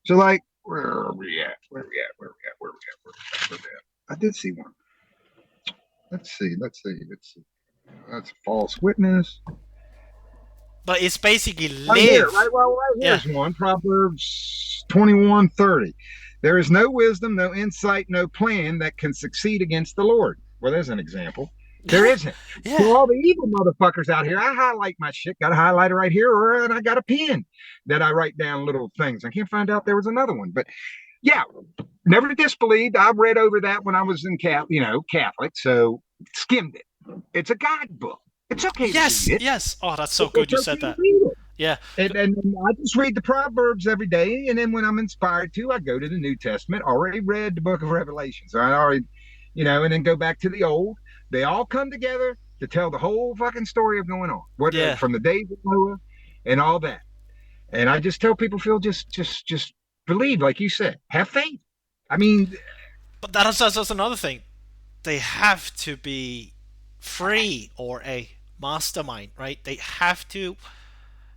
[SPEAKER 2] So, like, where are we at? Where are we at? Where are we at? Where are we at? Where are we at? Where are we at? I did see one. Let's see. Let's see. Let's see. That's false witness.
[SPEAKER 1] But it's basically
[SPEAKER 2] Right here,
[SPEAKER 1] live.
[SPEAKER 2] right
[SPEAKER 1] Yeah.
[SPEAKER 2] here's one. Proverbs 21:30. There is no wisdom, no insight, no plan that can succeed against the Lord. Well, there's an example. There isn't.
[SPEAKER 1] Yeah.
[SPEAKER 2] So all the evil motherfuckers out here, I highlight my shit. Got a highlighter right here, and I got a pen that I write down little things. I can't find out there was another one, but yeah, never disbelieved. I read over that when I was in Catholic, so skimmed it. It's a guidebook. It's okay to read
[SPEAKER 1] Yes.
[SPEAKER 2] it.
[SPEAKER 1] Yes. Oh, that's so good
[SPEAKER 2] It's
[SPEAKER 1] you
[SPEAKER 2] okay
[SPEAKER 1] said
[SPEAKER 2] to
[SPEAKER 1] that.
[SPEAKER 2] read it.
[SPEAKER 1] Yeah.
[SPEAKER 2] And I just read the Proverbs every day. And then when I'm inspired to, I go to the New Testament. Already read the book of Revelation. So I already, and then go back to the old. They all come together to tell the whole fucking story of going on. What
[SPEAKER 1] Yeah.
[SPEAKER 2] from the days of Noah and all that. And I just tell people, Phil, just believe, like you said. Have faith. I mean,
[SPEAKER 1] But that's another thing. They have to be free or a mastermind, right? They have to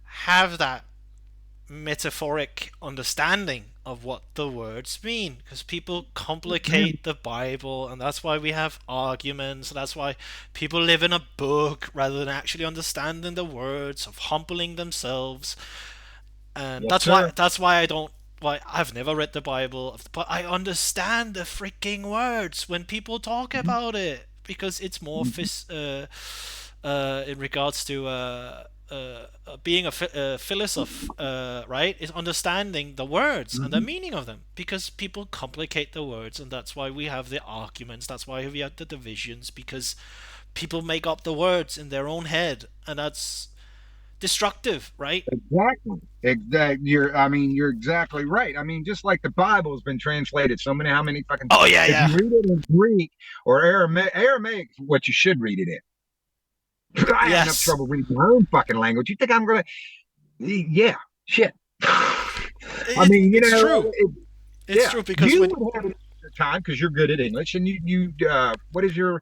[SPEAKER 1] have that metaphoric understanding of what the words mean because people complicate the Bible, and that's why we have arguments. That's why people live in a book rather than actually understanding the words, of humbling themselves. And
[SPEAKER 2] yes, sir.
[SPEAKER 1] that's why I don't why I've never read the Bible, but I understand the freaking words when people talk about it because it's more in regards to being a philosopher, right? Is understanding the words and the
[SPEAKER 2] Mm-hmm.
[SPEAKER 1] meaning of them because people complicate the words, and that's why we have the arguments. That's why we have the divisions because people make up the words in their own head, and that's destructive, right?
[SPEAKER 2] Exactly. Exactly. You're exactly right. I mean, just like the Bible's been translated so many, how many fucking,
[SPEAKER 1] Oh yeah,
[SPEAKER 2] if you
[SPEAKER 1] yeah,
[SPEAKER 2] read it in Greek or Aramaic, what you should read it in. I have enough
[SPEAKER 1] yes.
[SPEAKER 2] trouble reading my own fucking language. You think I'm going to, yeah, shit. I mean,
[SPEAKER 1] It's true. It's
[SPEAKER 2] yeah,
[SPEAKER 1] true because
[SPEAKER 2] you
[SPEAKER 1] when
[SPEAKER 2] would have a time because you're good at English and what is your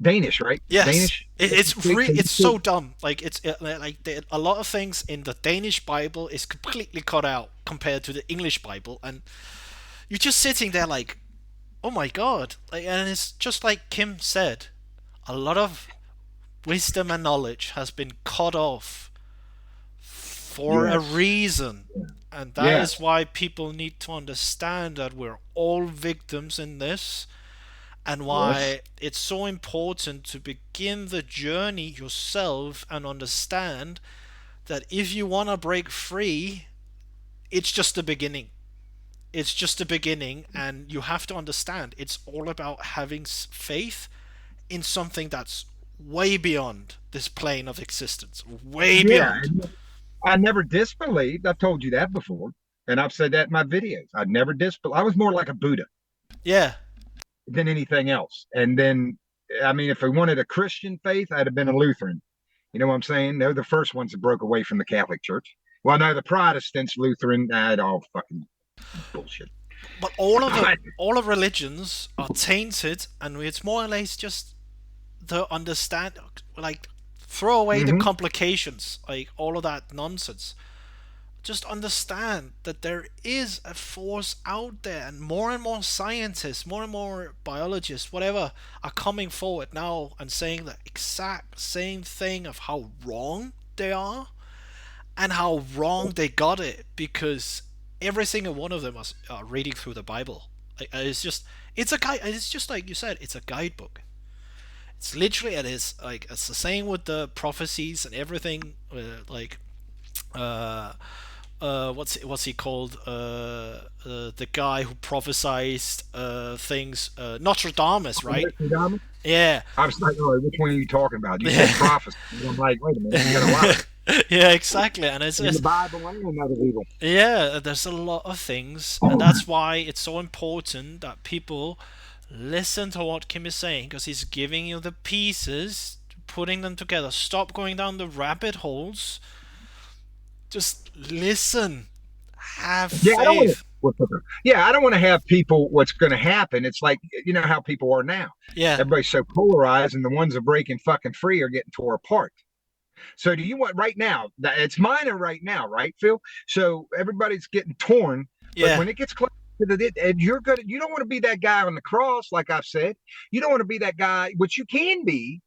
[SPEAKER 2] Danish, right?
[SPEAKER 1] yes,
[SPEAKER 2] Danish?
[SPEAKER 1] it's so dumb. Like a lot of things in the Danish Bible is completely cut out compared to the English Bible, and you're just sitting there like, oh my god! Like, and it's just like Kim said, a lot of wisdom and knowledge has been cut off for a
[SPEAKER 2] Yes.
[SPEAKER 1] reason. And that is
[SPEAKER 2] Yes.
[SPEAKER 1] why people need to understand that we're all victims in this, and
[SPEAKER 2] Yes.
[SPEAKER 1] why it's so important to begin the journey yourself and understand that if you want to break free, it's just the beginning. It's just the beginning, and you have to understand it's all about having faith in something that's way beyond this plane of existence, way
[SPEAKER 2] Yeah.
[SPEAKER 1] beyond.
[SPEAKER 2] I never disbelieved. I've told you that before. And I've said that in my videos. I'd never disbelieved. I was more like a Buddha
[SPEAKER 1] Yeah,
[SPEAKER 2] than anything else. And then, I mean, if I wanted a Christian faith, I'd have been a Lutheran. You know what I'm saying? They're the first ones that broke away from the Catholic Church. Well, no, the Protestants, Lutheran, all fucking bullshit.
[SPEAKER 1] but
[SPEAKER 2] But,
[SPEAKER 1] all of religions are tainted, and it's more or less just the understand, like, throw away the
[SPEAKER 2] mm-hmm.
[SPEAKER 1] complications, like all of that nonsense. Just understand that there is a force out there, and more scientists, more and more biologists, whatever, are coming forward now and saying the exact same thing of how wrong they are and how wrong they got it, because every single one of them was reading through the Bible. It's just, it's a guide. It's just like you said, it's a guidebook. It's literally, it is like, it's the same with the prophecies and everything. Uh, what's he called? The guy who prophesied things. Nostradamus, right? Yeah.
[SPEAKER 2] I was like, oh, which one are you talking about? You said prophecy. And I'm like, wait a minute, you got a lot.
[SPEAKER 1] Yeah, exactly. And
[SPEAKER 2] In the Bible and in other people.
[SPEAKER 1] yeah, there's a lot of things, and that's why it's so important that people listen to what Kim is saying, because he's giving you the pieces, putting them together. Stop going down the rabbit holes. Just listen. Have
[SPEAKER 2] Yeah, I don't want
[SPEAKER 1] faith.
[SPEAKER 2] to. Yeah, I don't want to have people. What's going to happen? It's like you know how people are now.
[SPEAKER 1] Yeah,
[SPEAKER 2] Everybody's so polarized, and the ones that are breaking fucking free are getting tore apart. So, do you want right now? It's minor right now, right, Phil? So everybody's getting torn, but
[SPEAKER 1] yeah,
[SPEAKER 2] when it gets close to the, and you're gonna, you don't want to be that guy on the cross, like I've said. You don't want to be that guy, which you can be,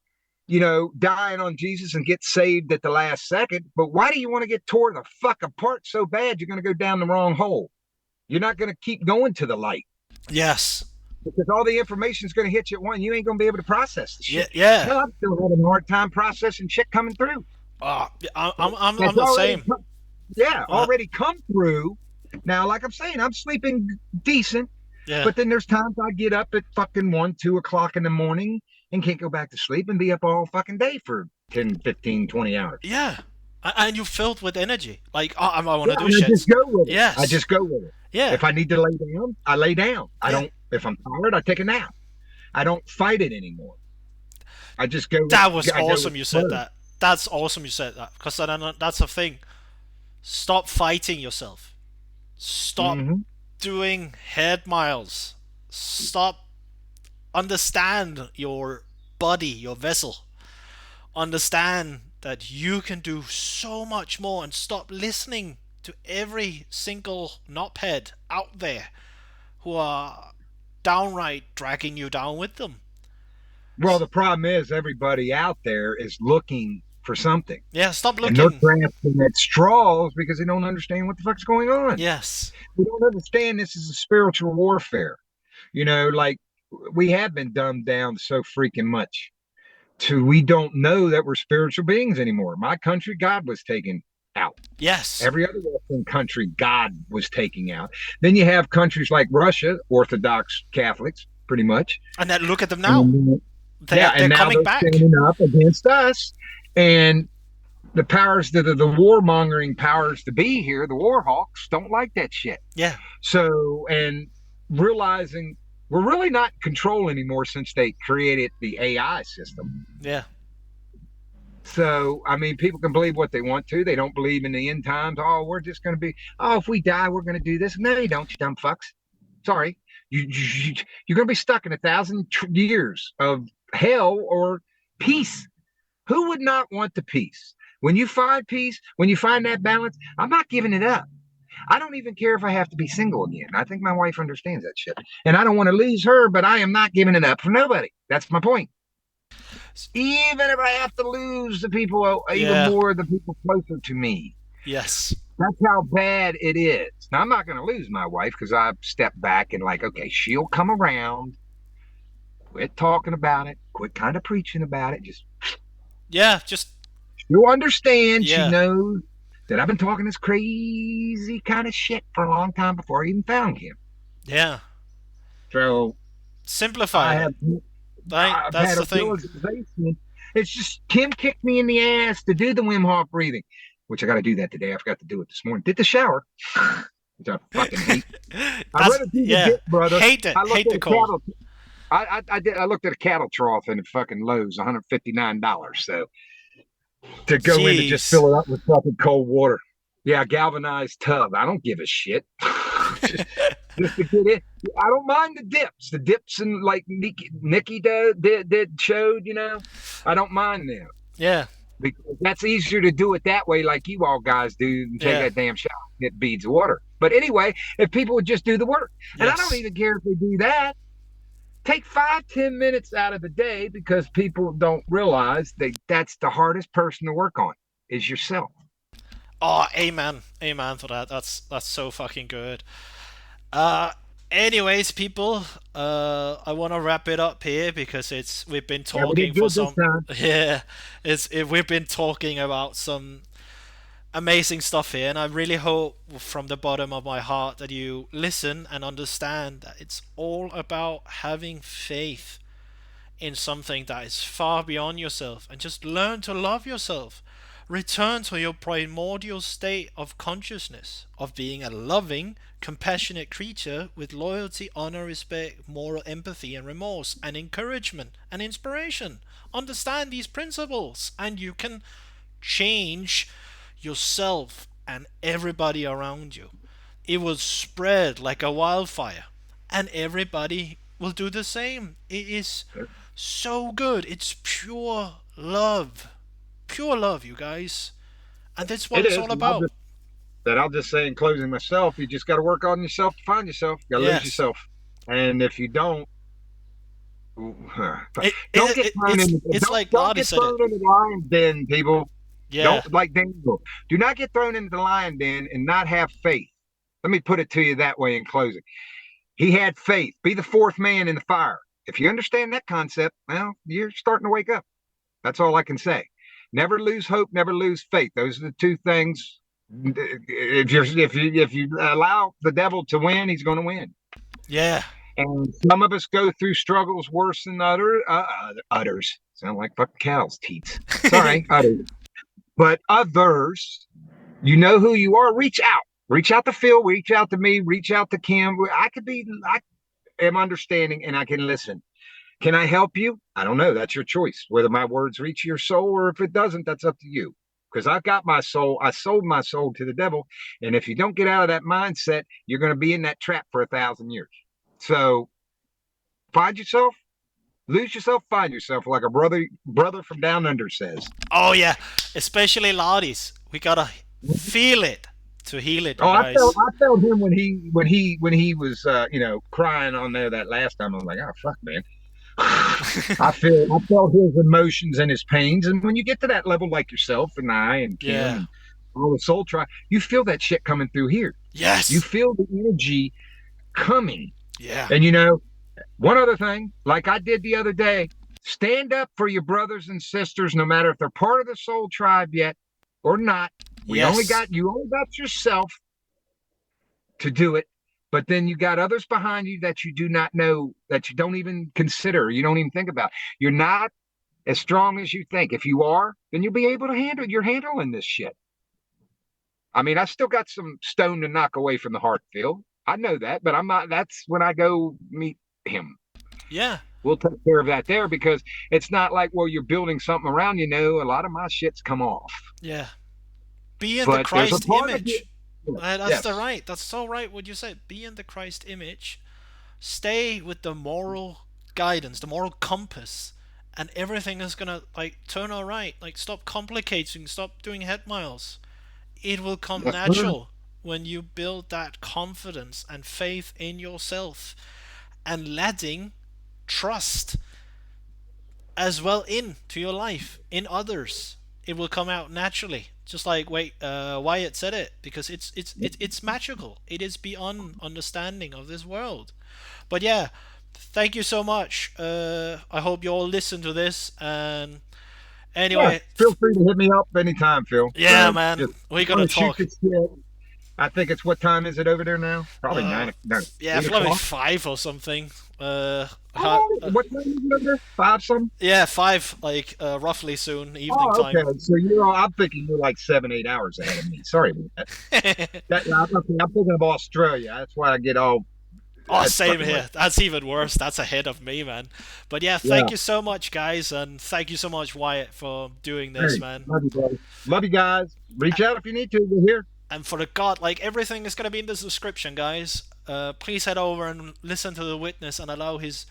[SPEAKER 2] dying on Jesus and get saved at the last second. But why do you want to get torn the fuck apart so bad? You're going to go down the wrong hole. You're not going to keep going to the light
[SPEAKER 1] yes,
[SPEAKER 2] because all the information is going to hit you at one. You ain't going to be able to process the
[SPEAKER 1] yeah,
[SPEAKER 2] shit.
[SPEAKER 1] yeah.
[SPEAKER 2] Hell, I'm still having a hard time processing shit coming through.
[SPEAKER 1] I'm
[SPEAKER 2] That's
[SPEAKER 1] the same. Uh,
[SPEAKER 2] already come through. Now, like I'm saying, I'm sleeping decent,
[SPEAKER 1] yeah,
[SPEAKER 2] but then there's times I get up at fucking 1, 2 o'clock in the morning and can't go back to sleep and be up all fucking day for 10, 15, 20 hours.
[SPEAKER 1] yeah. And you're filled with energy. Like, oh, I want
[SPEAKER 2] Yeah,
[SPEAKER 1] to do
[SPEAKER 2] and I
[SPEAKER 1] shit.
[SPEAKER 2] just go with it. I
[SPEAKER 1] Yes.
[SPEAKER 2] just go with it.
[SPEAKER 1] Yeah.
[SPEAKER 2] If I need to lay down, I lay down. I
[SPEAKER 1] Yeah.
[SPEAKER 2] don't, if I'm tired, I take a nap. I don't fight it anymore. I just go with,
[SPEAKER 1] That was
[SPEAKER 2] I go with
[SPEAKER 1] awesome.
[SPEAKER 2] the
[SPEAKER 1] You said
[SPEAKER 2] flow.
[SPEAKER 1] that. That's awesome. You said that, because that's the thing. Stop fighting yourself. Stop
[SPEAKER 2] Mm-hmm.
[SPEAKER 1] doing head miles. Stop. Understand your body, your vessel. Understand that you can do so much more, and stop listening to every single knobhead out there who are downright dragging you down with them.
[SPEAKER 2] Well, the problem is everybody out there is looking for something.
[SPEAKER 1] Yeah, stop
[SPEAKER 2] And they're
[SPEAKER 1] looking.
[SPEAKER 2] grasping at straws because they don't understand what the fuck's going on.
[SPEAKER 1] Yes.
[SPEAKER 2] They don't understand this is a spiritual warfare. Like we have been dumbed down so freaking much to we don't know that we're spiritual beings anymore. My country, God was taken out.
[SPEAKER 1] Yes.
[SPEAKER 2] Every other Western country, God was taking out. Then you have countries like Russia, Orthodox Catholics, pretty much.
[SPEAKER 1] And then look at them now.
[SPEAKER 2] And,
[SPEAKER 1] They're
[SPEAKER 2] and now
[SPEAKER 1] coming
[SPEAKER 2] they're
[SPEAKER 1] back.
[SPEAKER 2] standing up against us. And the powers that are the warmongering powers to be here, the war hawks, don't like that shit.
[SPEAKER 1] Yeah.
[SPEAKER 2] So, and realizing we're really not in control anymore since they created the AI system.
[SPEAKER 1] Yeah.
[SPEAKER 2] So, I mean, people can believe what they want to. They don't believe in the end times. Oh, we're just going to be, oh, if we die, we're going to do this. No, you don't, you dumb fucks. Sorry. You're going to be stuck in 1,000 years of hell or peace. Who would not want the peace? When you find peace, when you find that balance, I'm not giving it up. I don't even care if I have to be single again. I think my wife understands that shit. And I don't want to lose her, but I am not giving it up for nobody. That's my point. Even if I have to lose the people, even
[SPEAKER 1] Yeah.
[SPEAKER 2] more the people closer to me.
[SPEAKER 1] Yes.
[SPEAKER 2] That's how bad it is. Now, I'm not going to lose my wife because I've stepped back and like, okay, she'll come around. Quit talking about it. Quit kind of preaching about it. Just
[SPEAKER 1] Yeah. Just.
[SPEAKER 2] she'll understand. She
[SPEAKER 1] Yeah.
[SPEAKER 2] knows that I've been talking this crazy kind of shit for a long time before I even found him.
[SPEAKER 1] Yeah.
[SPEAKER 2] So
[SPEAKER 1] Simplify
[SPEAKER 2] I
[SPEAKER 1] it.
[SPEAKER 2] have
[SPEAKER 1] Right.
[SPEAKER 2] I've
[SPEAKER 1] That's
[SPEAKER 2] had
[SPEAKER 1] the
[SPEAKER 2] a
[SPEAKER 1] thing.
[SPEAKER 2] realization. It's just Kim kicked me in the ass to do the Wim Hof breathing, which I got to do that today. I forgot to do it this morning. Did the shower, which I fucking hate. I'd
[SPEAKER 1] That's,
[SPEAKER 2] rather do the
[SPEAKER 1] yeah.
[SPEAKER 2] dip, brother.
[SPEAKER 1] Hate it.
[SPEAKER 2] I looked
[SPEAKER 1] Hate
[SPEAKER 2] at
[SPEAKER 1] the
[SPEAKER 2] a
[SPEAKER 1] cold.
[SPEAKER 2] cattle. I did. I looked at a cattle trough in fucking Lowe's, $159. So to go in to just
[SPEAKER 1] Jeez.
[SPEAKER 2] fill it up with fucking cold water. Yeah, galvanized tub. I don't give a shit. just to get in. I don't mind the dips. The dips and like Nikki did showed, I don't mind them.
[SPEAKER 1] Yeah.
[SPEAKER 2] Because that's easier to do it that way, like you all guys do, and take
[SPEAKER 1] Yeah.
[SPEAKER 2] that damn shower and get beads of water. But anyway, if people would just do the work, and I don't
[SPEAKER 1] Yes.
[SPEAKER 2] even care if they do that, take 5-10 minutes out of the day because people don't realize that's the hardest person to work on. is yourself.
[SPEAKER 1] Oh, amen, amen for that. That's so fucking good. Uh, anyways, people, I want to wrap it up here because we've been
[SPEAKER 2] Yeah, we
[SPEAKER 1] talking
[SPEAKER 2] did
[SPEAKER 1] for
[SPEAKER 2] good this
[SPEAKER 1] some
[SPEAKER 2] time.
[SPEAKER 1] yeah, we've been talking about some amazing stuff here, and I really hope from the bottom of my heart that you listen and understand that it's all about having faith in something that is far beyond yourself and just learn to love yourself. Return to your primordial state of consciousness, of being a loving, compassionate creature with loyalty, honor, respect, moral empathy, and remorse, and encouragement and inspiration. Understand these principles, and you can change yourself and everybody around you. It will spread like a wildfire, and everybody will do the same. It is so good. It's pure love. Pure love, you guys. And that's what
[SPEAKER 2] It
[SPEAKER 1] it's
[SPEAKER 2] is.
[SPEAKER 1] all about.
[SPEAKER 2] I'll just say in closing myself, you just got to work on yourself to find yourself. You got to lose
[SPEAKER 1] Yes.
[SPEAKER 2] yourself. And if you don't, don't get thrown in.
[SPEAKER 1] It's
[SPEAKER 2] Don't
[SPEAKER 1] like
[SPEAKER 2] don't
[SPEAKER 1] Lottie
[SPEAKER 2] get
[SPEAKER 1] said it.
[SPEAKER 2] thrown into the lion den, people.
[SPEAKER 1] Yeah.
[SPEAKER 2] Don't like Daniel. Do not get thrown into the lion den and not have faith. Let me put it to you that way in closing. He had faith. Be the fourth man in the fire. If you understand that concept, well, you're starting to wake up. That's all I can say. Never lose hope. Never lose faith. Those are the two things. If you allow the devil to win, he's going to win.
[SPEAKER 1] Yeah.
[SPEAKER 2] And some of us go through struggles worse than others. Sound like fucking cows' teats. Sorry, others. But others, you know who you are. Reach out. Reach out to Phil. Reach out to me. Reach out to Kim. I am understanding and I can listen. Can I help you? I don't know. That's your choice. Whether my words reach your soul or if it doesn't, that's up to you. Because I've got my soul. I sold my soul to the devil. And if you don't get out of that mindset, you're going to be in that trap for 1,000 years. So find yourself, lose yourself, find yourself, like a brother from down under says.
[SPEAKER 1] Oh yeah. Especially Lottie's. We gotta feel it to heal it, you
[SPEAKER 2] Oh,
[SPEAKER 1] guys.
[SPEAKER 2] I felt him when he was crying on there that last time. I was like, oh fuck, man. I felt his emotions and his pains. And when you get to that level, like yourself and I and Kim
[SPEAKER 1] Yeah.
[SPEAKER 2] and all the soul tribe, you feel that shit coming through here. You
[SPEAKER 1] Yes.
[SPEAKER 2] feel the energy coming.
[SPEAKER 1] Yeah.
[SPEAKER 2] And one other thing, like I did the other day, stand up for your brothers and sisters, no matter if they're part of the soul tribe yet or not.
[SPEAKER 1] Yes.
[SPEAKER 2] You only got yourself to do it, but then you got others behind you that you do not know, that you don't even consider, you don't even think about. You're not as strong as you think. If you are, then you'll be able to handle. You're handling this shit. I mean, I still got some stone to knock away from the heart, Phil. I know that, but I'm not. That's when I go meet him.
[SPEAKER 1] Yeah.
[SPEAKER 2] We'll take care of that there because it's not like, well, you're building something around. A lot of my shit's come off,
[SPEAKER 1] Yeah. Be in the
[SPEAKER 2] but there's a
[SPEAKER 1] Christ
[SPEAKER 2] part of you.
[SPEAKER 1] image. That's the
[SPEAKER 2] Yes,
[SPEAKER 1] right. That's so right what you said. Be in the Christ image. Stay with the moral guidance, the moral compass, and everything is gonna like turn all right. Like stop complicating, stop doing head miles. It will come
[SPEAKER 2] that's right.
[SPEAKER 1] natural when you build that confidence and faith in yourself and letting trust as well into your life, in others. It will come out naturally, just like Wyatt said it, because it's magical. It is beyond understanding of this world. But yeah, thank you so much. I hope you all listen to this. And
[SPEAKER 2] Yeah,
[SPEAKER 1] anyway,
[SPEAKER 2] feel free to hit me up anytime, Phil.
[SPEAKER 1] yeah, man,
[SPEAKER 2] Just
[SPEAKER 1] we gotta
[SPEAKER 2] want to shoot
[SPEAKER 1] talk.
[SPEAKER 2] this shit. I think it's what time is it over there now? Probably
[SPEAKER 1] Uh,
[SPEAKER 2] no,
[SPEAKER 1] yeah,
[SPEAKER 2] 8 o'clock.
[SPEAKER 1] probably 5 or something.
[SPEAKER 2] Oh, what time is it over there? Five some?
[SPEAKER 1] Yeah, 5, like roughly soon, evening
[SPEAKER 2] Oh,
[SPEAKER 1] time.
[SPEAKER 2] okay. So I'm thinking you're like 7, 8 hours ahead of me. Sorry about that. I'm thinking of Australia. That's why I get all.
[SPEAKER 1] Oh,
[SPEAKER 2] That's
[SPEAKER 1] same
[SPEAKER 2] fucking right.
[SPEAKER 1] here. That's even worse. That's ahead of me, man. But yeah,
[SPEAKER 2] Yeah.
[SPEAKER 1] thank you so much, guys, and thank you so much, Wyatt, for doing this,
[SPEAKER 2] Hey,
[SPEAKER 1] man.
[SPEAKER 2] love you, buddy. Love you guys. Reach out if you need to. We're here.
[SPEAKER 1] And for the God, like everything is gonna be in the description, guys. Please head over and listen to the witness and allow his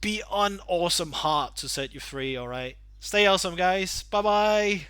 [SPEAKER 1] beyond awesome heart to set you free. All right, stay awesome, guys. Bye bye.